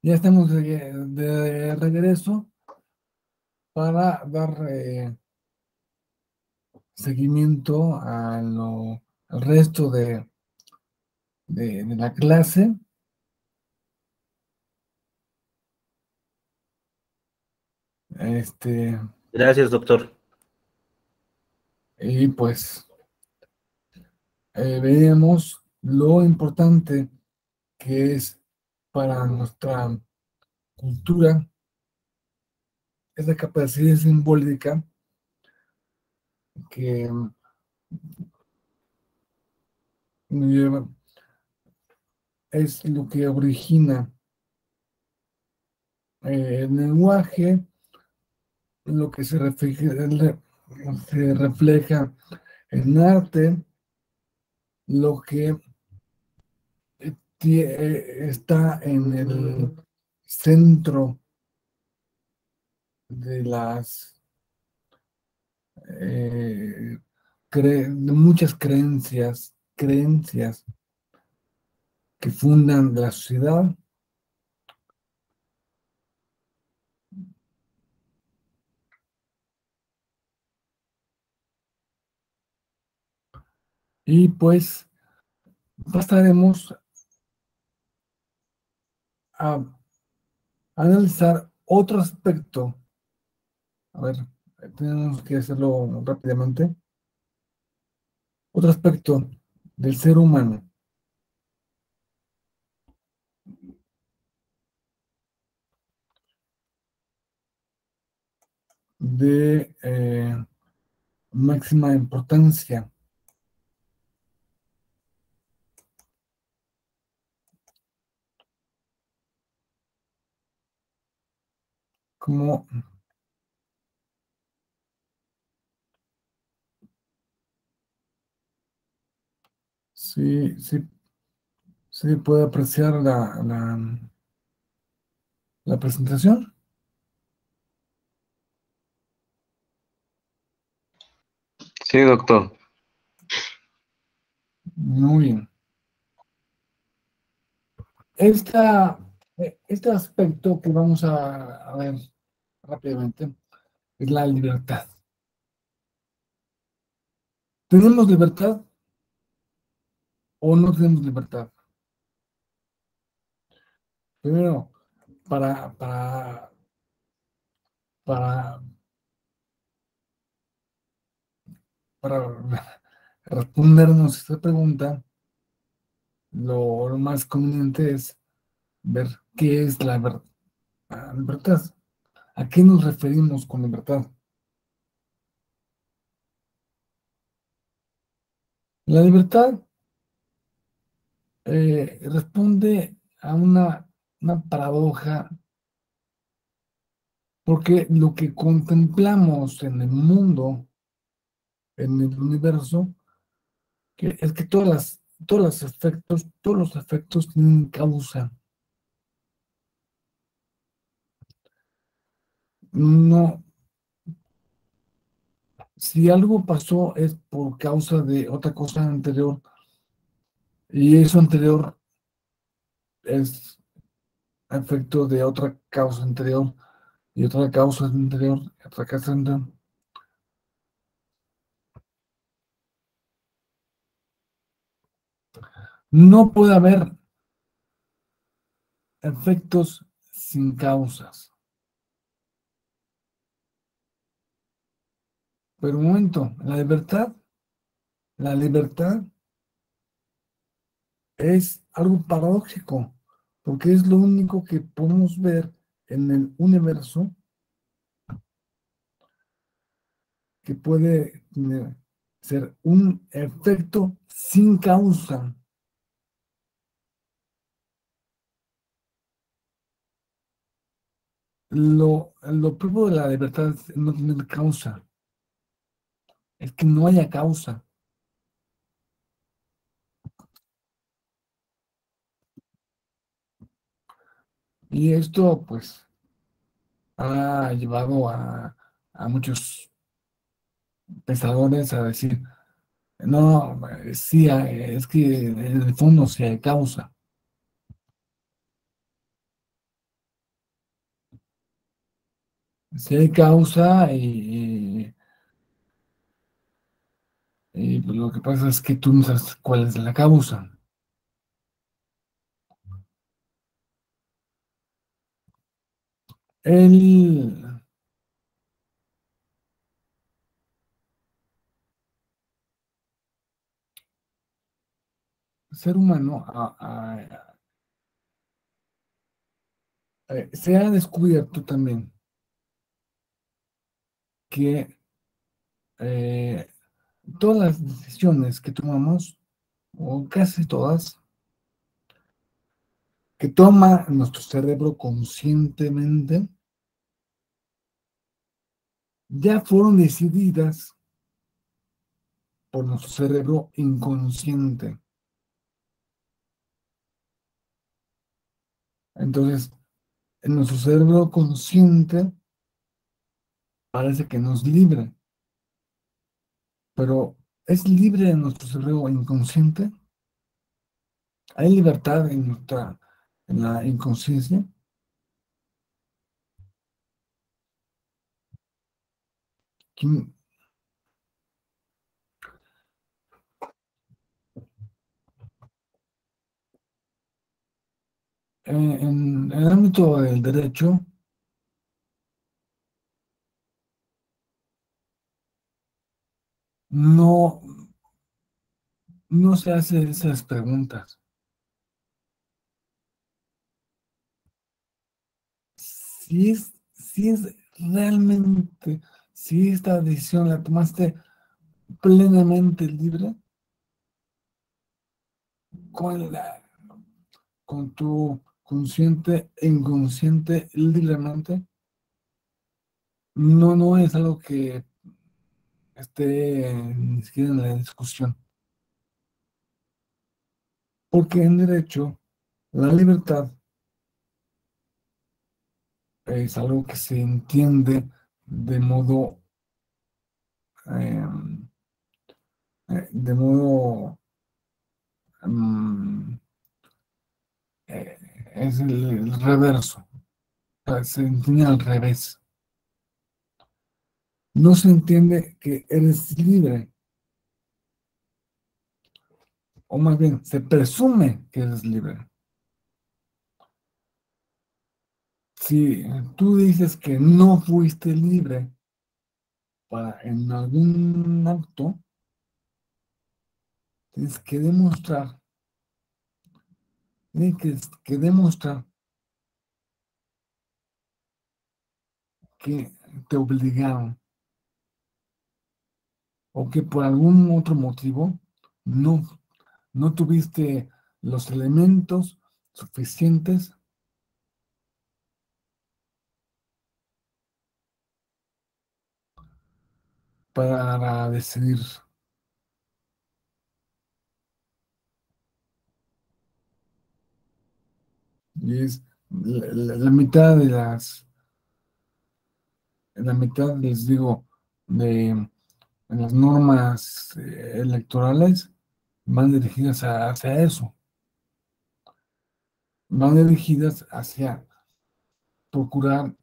S1: Ya estamos de regreso para dar seguimiento al resto de la clase. Este,
S2: Gracias, doctor.
S1: y pues veíamos lo importante que es para nuestra cultura esa capacidad simbólica que lleva- es lo que origina el lenguaje, lo que se refleja en arte, lo que está en el centro de eh, de muchas creencias que fundan la sociedad. Y pues pasaremos a analizar otro aspecto. A ver, tenemos que hacerlo rápidamente. Otro aspecto del ser humano, de máxima importancia, como si se puede apreciar la presentación.
S2: Sí, doctor.
S1: Muy bien. Este aspecto que vamos a ver rápidamente es la libertad. ¿Tenemos libertad o no tenemos libertad? Primero, para, para, para, para respondernos esta pregunta, lo más conveniente es ver qué es la libertad. ¿A qué nos referimos con libertad? La libertad responde a una paradoja, porque lo que contemplamos en el mundo, en el universo, es que todos los efectos tienen causa. No, si algo pasó es por causa de otra cosa anterior, y eso anterior es efecto de otra causa anterior, y otra causa anterior, y otra causa anterior. No puede haber efectos sin causas. Pero un momento, la libertad es algo paradójico, porque es lo único que podemos ver en el universo que puede ser un efecto sin causa. Lo propio de la libertad es no tener causa, es que no haya causa. Y esto, pues, ha llevado a muchos pensadores a decir, No, sí, es que en el fondo sí hay causa. Sí hay causa y pues lo que pasa es que tú no sabes cuál es la causa. El ser humano se ha descubierto también que eh, todas las decisiones que tomamos, o casi todas, que toma nuestro cerebro conscientemente, ya fueron decididas por nuestro cerebro inconsciente. Entonces, en nuestro cerebro consciente parece que nos libre, pero ¿es libre en nuestro cerebro inconsciente? ¿Hay libertad en la inconsciencia? ¿Quién- en el ámbito del derecho, no, no se hace esas preguntas. Si es realmente, si esta decisión la tomaste plenamente libre, con con tu consciente e inconsciente libremente, no es algo que esté ni siquiera en la discusión. Porque en derecho, la libertad es algo que se entiende de modo, eh, de modo, mm, eh, es el reverso, o sea, se entiende al revés. No se entiende que eres libre, o más bien, se presume que eres libre. Si tú dices que no fuiste libre en algún acto, tienes que demostrar, tienes que demostrar que te obligaron o que por algún otro motivo no, no tuviste los elementos suficientes para decidir. Y es la mitad de la mitad, les digo, de las normas electorales van dirigidas hacia eso, van dirigidas hacia procurar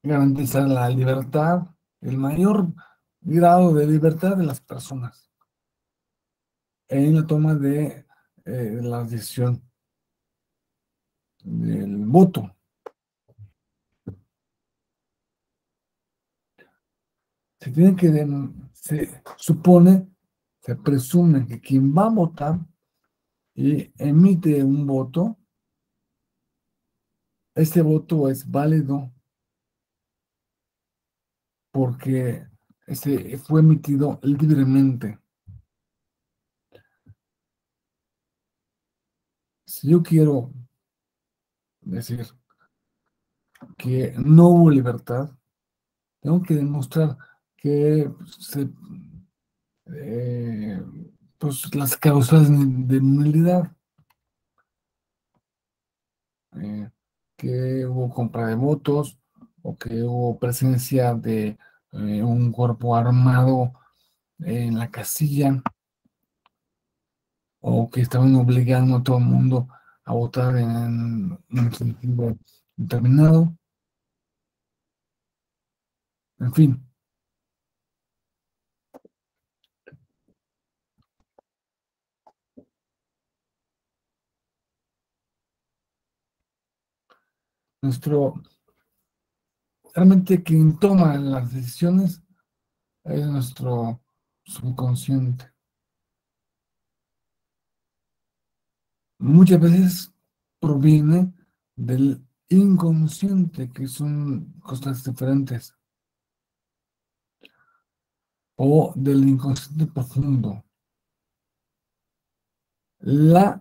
S1: garantizar la libertad, el mayor grado de libertad de las personas en la toma de la decisión del voto. Se supone, se presume que quien va a votar y emite un voto, ese voto es válido porque ese fue emitido libremente. Si yo quiero decir que no hubo libertad, tengo que demostrar que eh, pues las causas de nulidad, eh, que hubo compra de votos o que hubo presencia de un cuerpo armado en la casilla. o que estaban obligando a todo el mundo a votar en un sentido determinado, en fin. Realmente quien toma las decisiones es nuestro subconsciente. Muchas veces proviene del inconsciente, que son cosas diferentes, o del inconsciente profundo. La,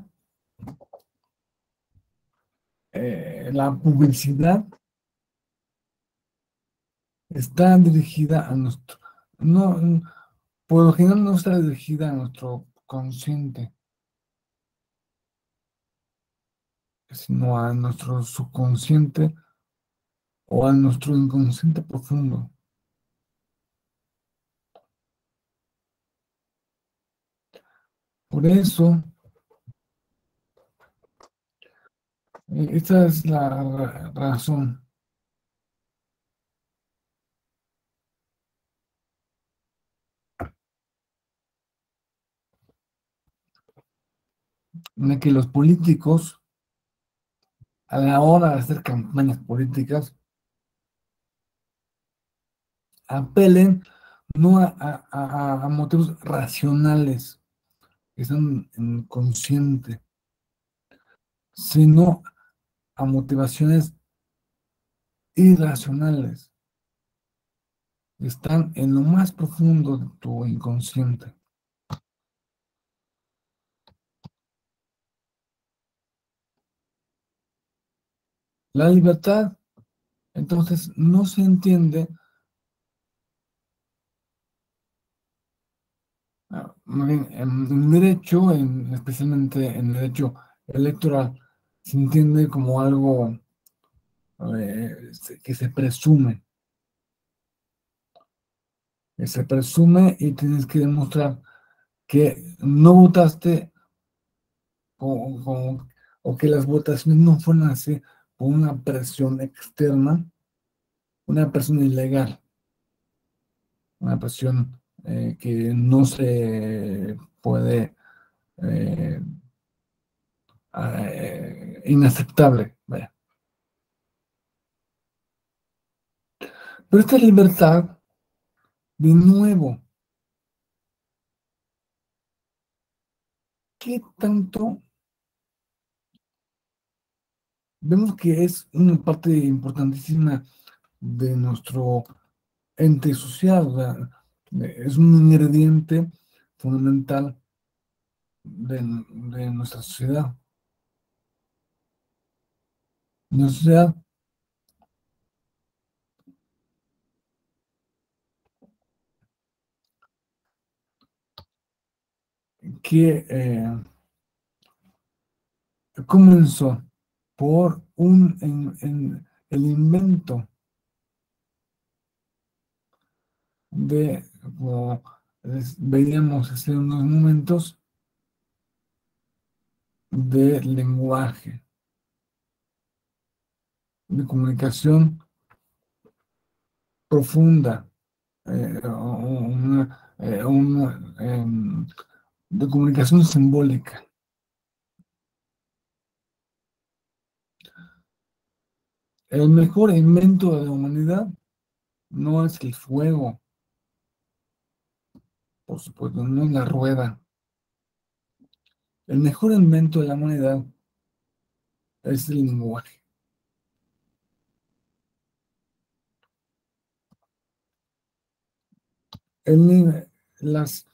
S1: la publicidad está dirigida a nuestro, no, por lo general no está dirigida a nuestro consciente, sino a nuestro subconsciente o a nuestro inconsciente profundo. Por eso, esta es la razón en la que los políticos, a la hora de hacer campañas políticas, apelen no a motivos racionales que están en el consciente, sino a motivaciones irracionales que están en lo más profundo de tu inconsciente. La libertad, entonces, no se entiende, más bien, en derecho, especialmente en derecho electoral, se entiende como algo que se presume y tienes que demostrar que no votaste o, o- o que las votaciones no fueron así por una presión externa, una presión ilegal, una presión que no se puede, eh, inaceptable. Vaya. Pero esta libertad, de nuevo, ¿qué tanto? Vemos que es una parte importantísima de nuestro ente social, ¿verdad? Es un ingrediente fundamental de nuestra sociedad. Una sociedad que comenzó por el invento de, como veíamos hace unos momentos, de lenguaje, de comunicación profunda, de comunicación simbólica. El mejor invento de la humanidad no es el fuego, por supuesto, no es la rueda. El mejor invento de la humanidad es el lenguaje. El, las,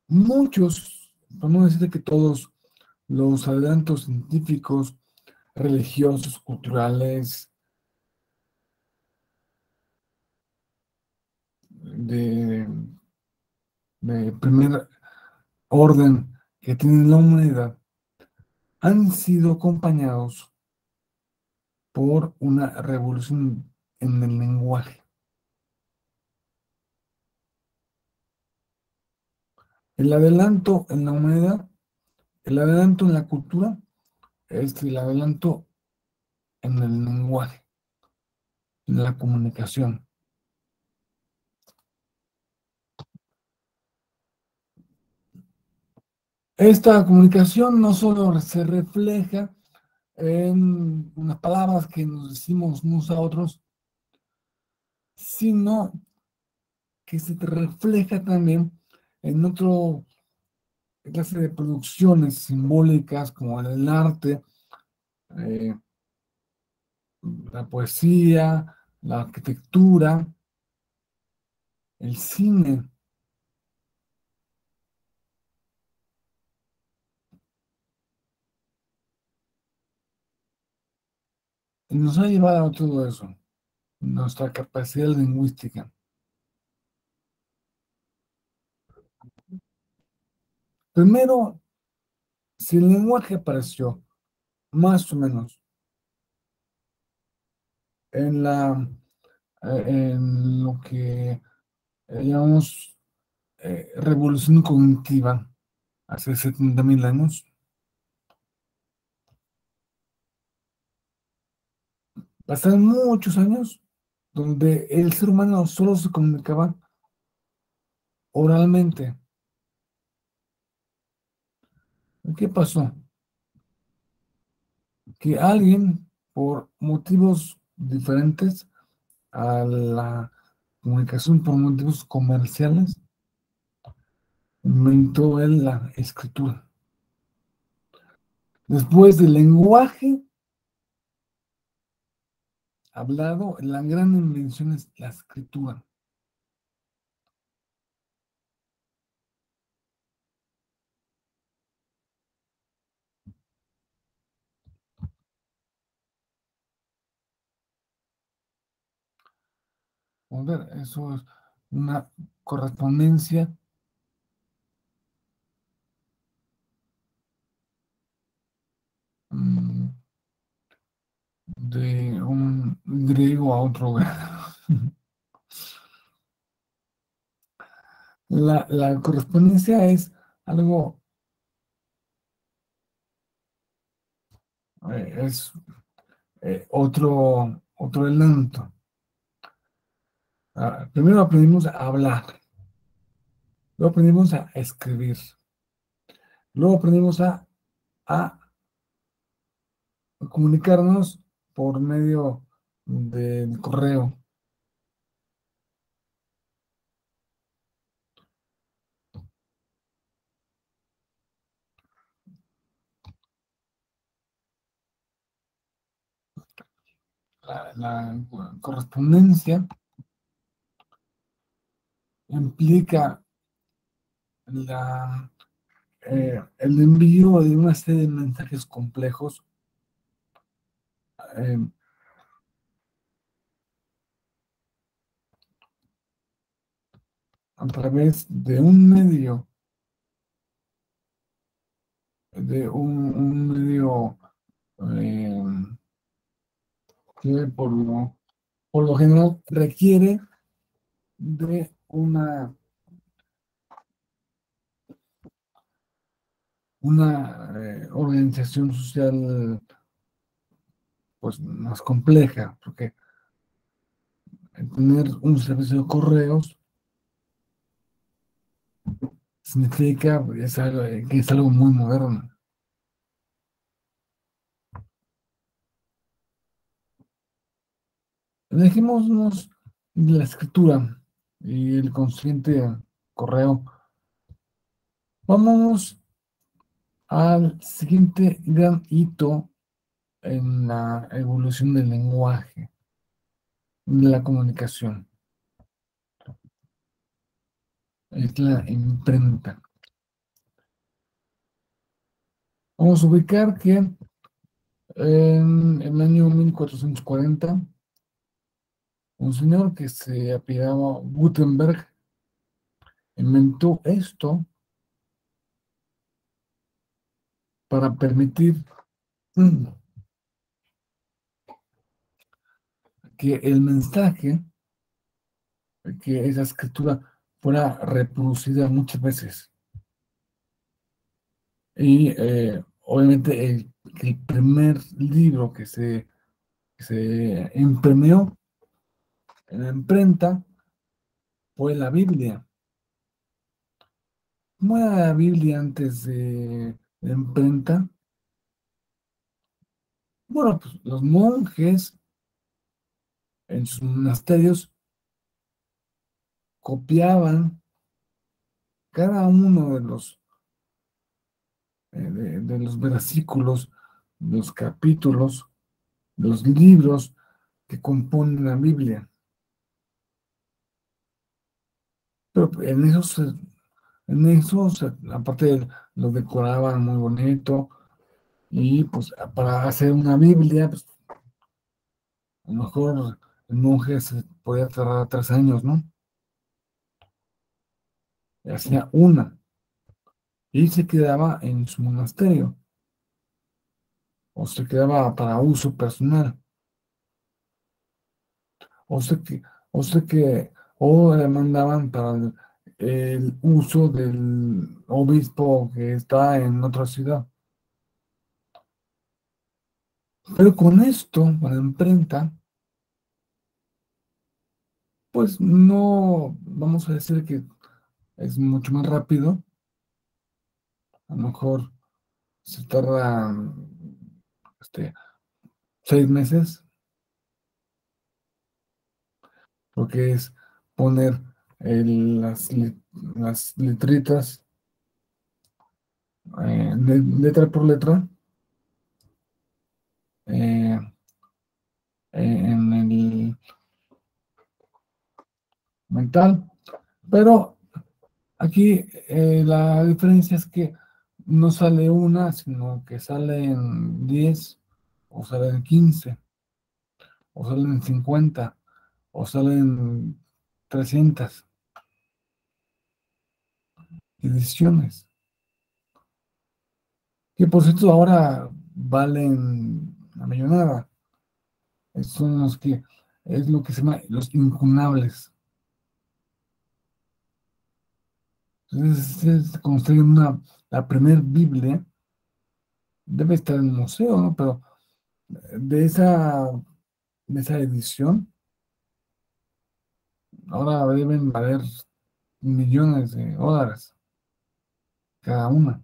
S1: muchos, por no decir que todos, los adelantos científicos, religiosos, culturales, de, de primer orden que tiene la humanidad, han sido acompañados por una revolución en el lenguaje. El adelanto en la humanidad El adelanto en la cultura es el adelanto en el lenguaje, en la comunicación. Esta comunicación no solo se refleja en unas palabras que nos decimos unos a otros, sino que se refleja también en otro clase de producciones simbólicas como el arte, eh, la poesía, la arquitectura, el cine. Y nos ha llevado a todo eso, nuestra capacidad lingüística. Primero, si el lenguaje apareció más o menos en en lo que llamamos revolución cognitiva hace 70.000 años, pasaron muchos años donde el ser humano solo se comunicaba oralmente. ¿Qué pasó? Que alguien, por motivos diferentes a la comunicación, por motivos comerciales, inventó él la escritura. Después del lenguaje hablado, la gran invención es la escritura. A ver, eso es una correspondencia mm, de un griego a otro griego. La correspondencia es algo, es otro elemento. Primero aprendimos a hablar, luego aprendimos a escribir, luego aprendimos a comunicarnos por medio del correo. La correspondencia implica el envío de una serie de mensajes complejos eh, a través de un medio, un medio eh, que por lo general requiere de una organización social pues más compleja, porque tener un servicio de correos significa que es algo muy moderno. Dejémonos de la escritura y el consciente correo. Vamos al siguiente gran hito en la evolución del lenguaje, de la comunicación. Es la imprenta. Vamos a ubicar que en el año 1440, un señor que se apellidaba Gutenberg inventó esto para permitir que el mensaje, que esa escritura fuera reproducida muchas veces. Y obviamente el primer libro que se imprimió en la imprenta fue la Biblia. ¿Cómo era la Biblia antes de la imprenta? Bueno, pues los monjes en sus monasterios copiaban cada uno de los versículos, de los capítulos, de los libros que componen la Biblia. Pero aparte lo decoraban muy bonito y pues para hacer una Biblia, pues a lo mejor el monje se podía tardar 3 años, ¿no? Y hacía una y se quedaba en su monasterio o se quedaba para uso personal o se que, o se que, o le mandaban para el uso del obispo que está en otra ciudad. Pero con esto, con la imprenta, pues no vamos a decir que es mucho más rápido. A lo mejor se tarda 6 meses, porque es poner las letritas letra por letra eh, en el mental. Pero aquí la diferencia es que no sale una, sino que salen 10, o salen 15, o salen 50, o salen 300 ediciones. Que por cierto ahora valen la millonada. Son es lo que se llama los incunables. Entonces, se construye la primer Biblia, debe estar en el museo, ¿no? Pero de esa, de esa edición, ahora deben valer millones de dólares cada una.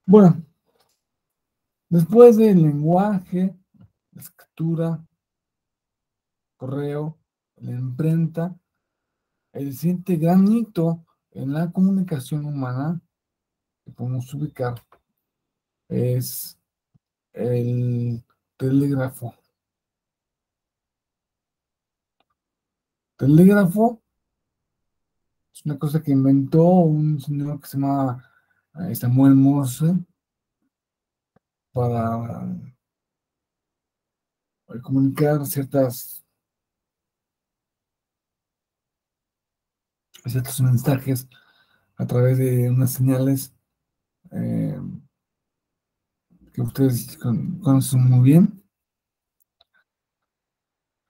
S1: Bueno, después del lenguaje, la escritura, correo, la imprenta, el siguiente gran hito en la comunicación humana que podemos ubicar es el telégrafo. Telégrafo es una cosa que inventó un señor que se llama Samuel Morse para comunicar ciertos mensajes a través de unas señales eh, que ustedes conocen muy bien,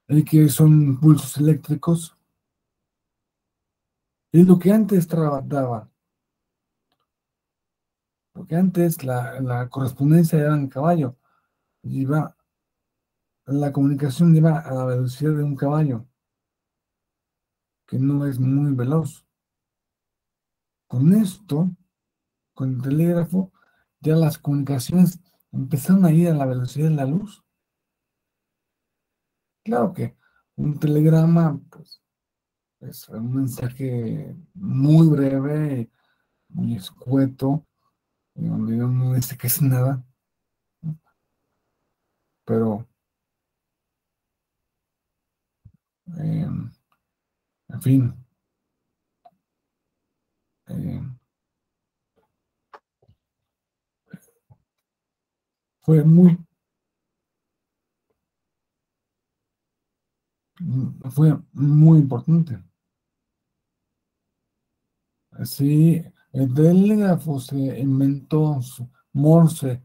S1: y que son pulsos eléctricos. Es lo que antes daba, porque antes la correspondencia era en caballo, la comunicación iba a la velocidad de un caballo, que no es muy veloz. Con esto, con el telégrafo, ya las comunicaciones empezaron a ir a la velocidad de la luz. Claro que un telegrama, pues, es un mensaje muy breve, muy escueto, y donde no dice que es nada, ¿no? Pero, eh, en fin, eh, fue fue muy importante. Sí, el telégrafo se inventó, Morse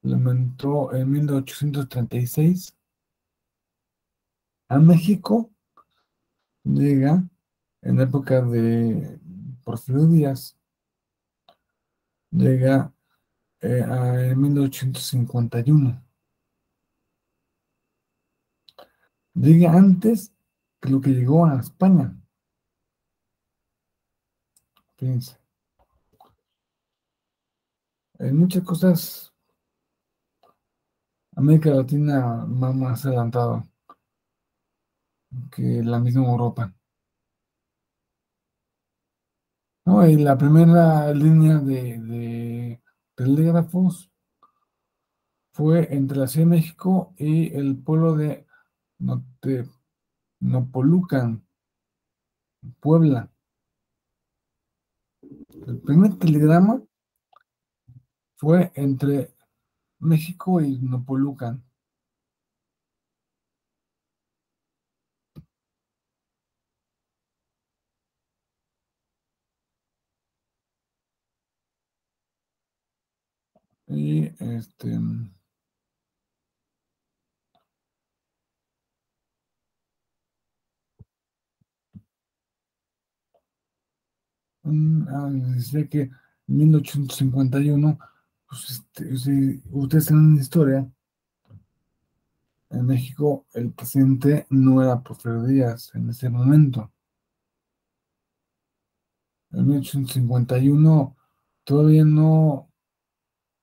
S1: lo inventó en 1836. A México llega en la época de Porfirio Díaz llega en 1851. Llega antes que lo que llegó a España. Fíjense, en muchas cosas América Latina va más adelantado que la misma Europa. No, y la primera línea de telégrafos fue entre la Ciudad de México y el pueblo de Note- Nopolucan, Puebla. El primer telegrama fue entre México y Nopolucan. Y decía que en 1851, pues, si ustedes tienen historia, en México el presidente no era Porfirio Díaz en ese momento. En 1851 todavía no,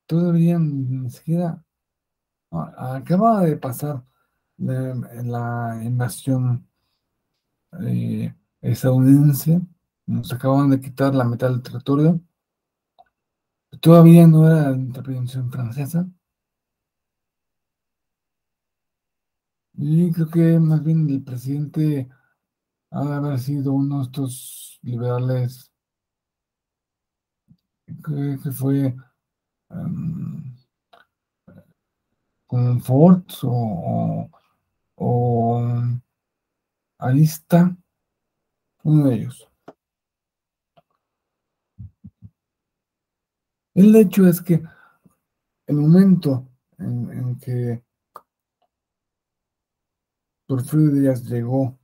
S1: todavía ni siquiera acaba de pasar la invasión eh, estadounidense, nos acaban de quitar la mitad del territorio, todavía no era la intervención francesa, y creo que más bien el presidente ha de haber sido uno de estos liberales que fue um, como Ford o Arista, uno de ellos. El hecho es que el momento en que Porfirio Díaz llegó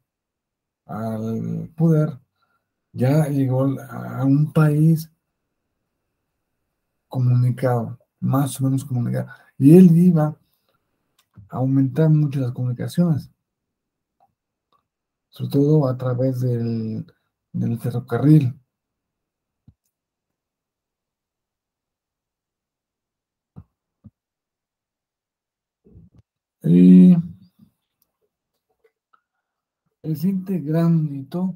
S1: al poder, ya llegó a un país comunicado, más o menos comunicado, y él iba a aumentar mucho las comunicaciones, sobre todo a través del ferrocarril. Y el siguiente gran hito,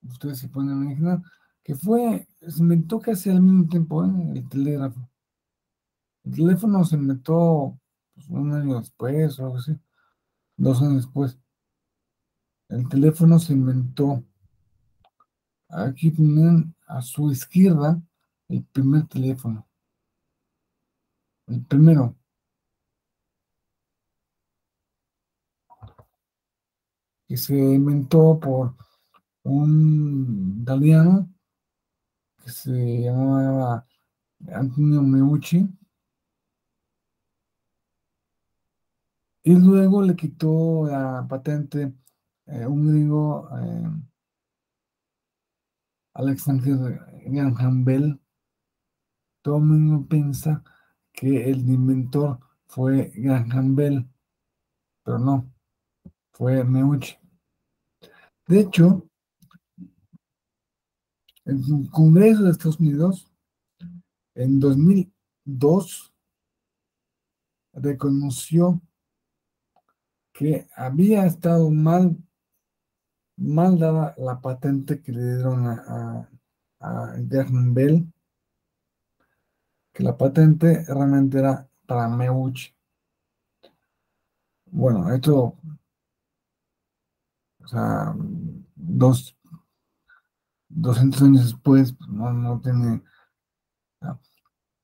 S1: ustedes se pueden imaginar, que se inventó casi al mismo tiempo, el telégrafo. El teléfono se inventó pues, un año después o algo así, 2 años después. El teléfono se inventó. Aquí tienen a su izquierda el primer teléfono, el primero, que se inventó por un italiano que se llamaba Antonio Meucci, y luego le quitó la patente un gringo, Alexander Graham Bell. Todo el mundo piensa que el inventor fue Graham Bell, pero no, fue Meucci. De hecho, en un Congreso de Estados Unidos, en 2002, reconoció que había estado mal dada la patente que le dieron a Graham Bell, que la patente realmente era para Meucci. Bueno, esto, o sea, 200 años después, pues, no tiene.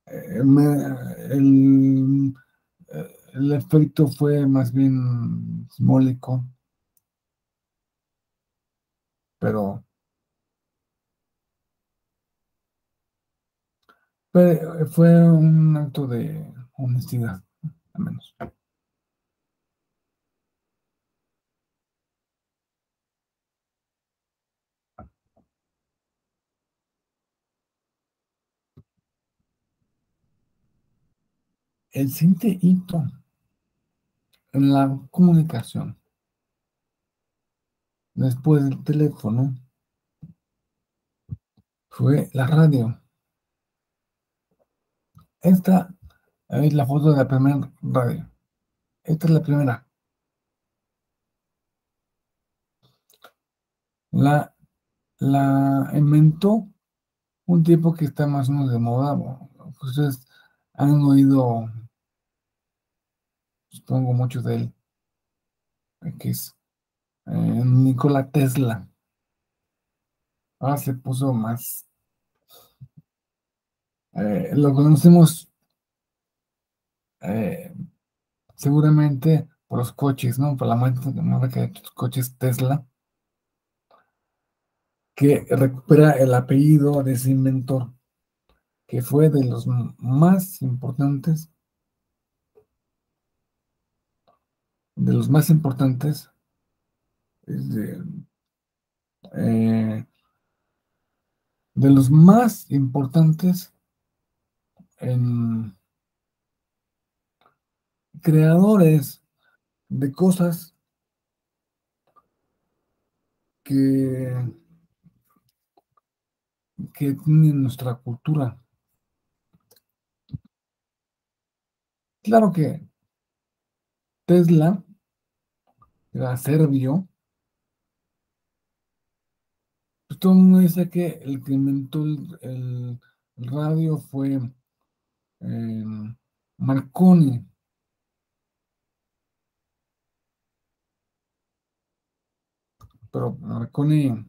S1: El, el efecto fue más bien simbólico, pero, fue un acto de honestidad, al menos. el siguiente hito en la comunicación, después del teléfono, fue la radio. Esta es la foto de la primera radio. Esta es la primera. La inventó un tipo que está más o menos de moda. Ustedes han oído, supongo, mucho de él, que es Nikola Tesla. Ahora se puso más. Lo conocemos eh, seguramente por los coches, ¿no? Por la marca de coches Tesla, que recupera el apellido de ese inventor, que fue de los más importantes, de los más importantes, de, eh, de los más importantes en creadores de cosas que, que tienen nuestra cultura. Claro que Tesla era serbio, pues todo el mundo dice que el que inventó el radio fue Marconi, pero Marconi,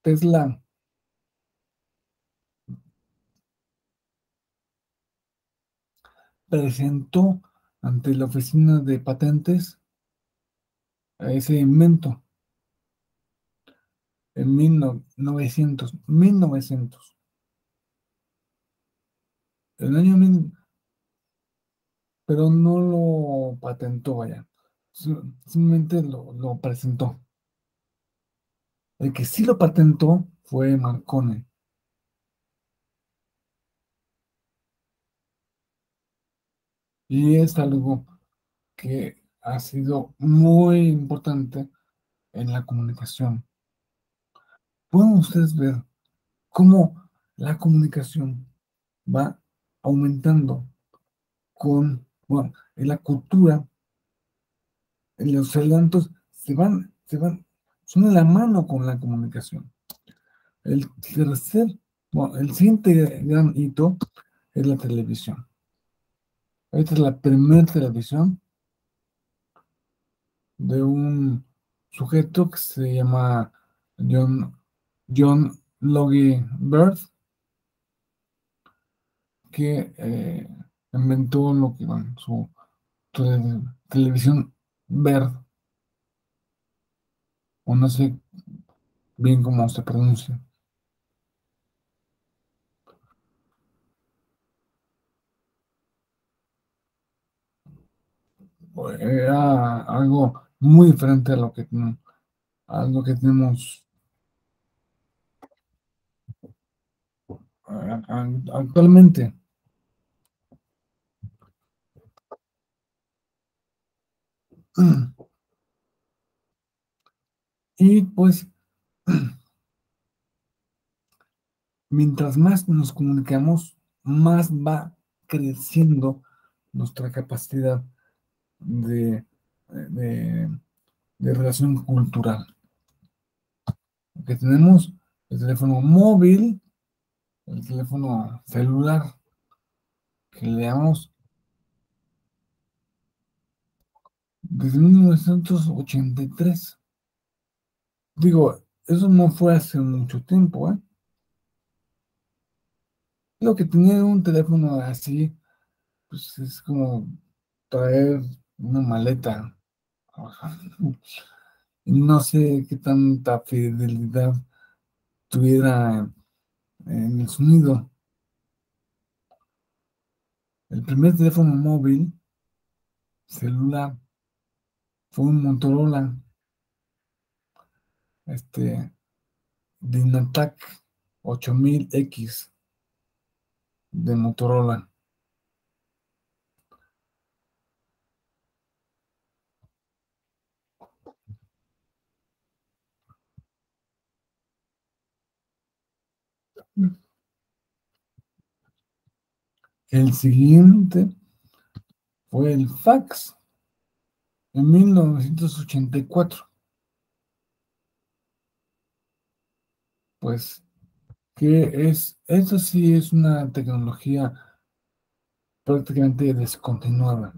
S1: Tesla presentó ante la oficina de patentes a ese invento en 1900, el año 1000, pero no lo patentó, vaya, simplemente lo presentó. El que sí lo patentó fue Marconi, y es algo que ha sido muy importante en la comunicación. Pueden ustedes ver cómo la comunicación va aumentando bueno, en la cultura, en los adelantos, son de la mano con la comunicación. El bueno, el siguiente gran hito es la televisión. Esta es la primera televisión de un sujeto que se llama John, John Logie Baird, que inventó lo que, bueno, su televisión verde, o no sé bien cómo se pronuncia. Era algo muy diferente a lo que tenemos actualmente. Y pues, mientras más nos comunicamos, más va creciendo nuestra capacidad de, de, de relación cultural. Que tenemos el teléfono móvil, el teléfono celular, que le damos desde 1983. Digo, eso no fue hace mucho tiempo, ¿eh? Lo que tener un teléfono así, pues es como traer una maleta. No sé qué tanta fidelidad tuviera en el sonido. El primer teléfono móvil celular fue un Motorola, Dynatac. 8000X de Motorola. El siguiente fue el fax en 1984. Pues, ¿qué es? Eso sí es una tecnología prácticamente descontinuada.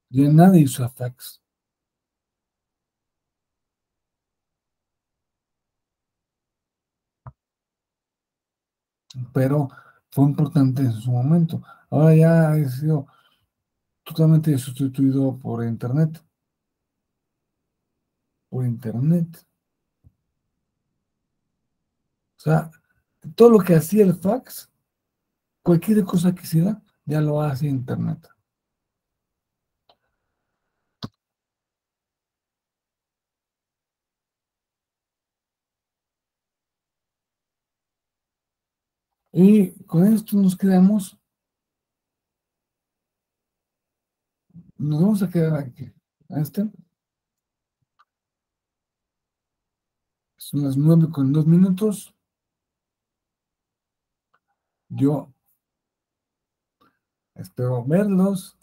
S1: Ya nadie usa fax. Pero fue importante en su momento. Ahora ya ha sido totalmente sustituido por Internet. Por Internet. O sea, todo lo que hacía el fax, cualquier cosa que hiciera, ya lo hace Internet. Y con esto nos quedamos. Nos vamos a quedar aquí. Son las 9:02. Yo espero verlos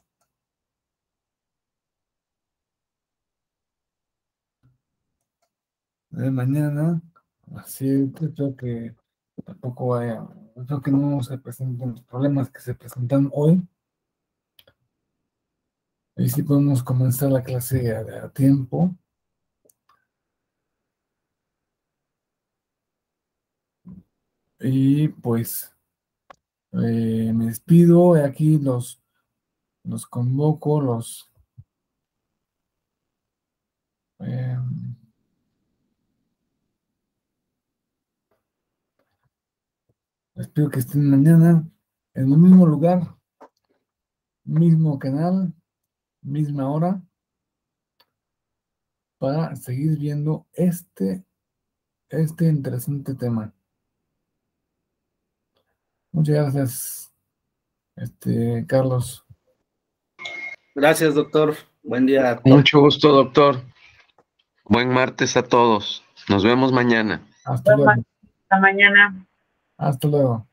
S1: de mañana. Así que creo que tampoco vaya. Creo que no se presenten los problemas que se presentan hoy. Y sí podemos comenzar la clase a tiempo. Y pues me despido. Aquí los convoco, eh, les pido que estén mañana en el mismo lugar, mismo canal, misma hora, para seguir viendo este interesante tema. Muchas gracias, Carlos.
S2: Gracias, doctor. Buen día a todos. Mucho gusto, doctor. Buen martes a todos. Nos vemos mañana.
S1: Hasta luego.
S3: Hasta mañana.
S1: Hasta luego.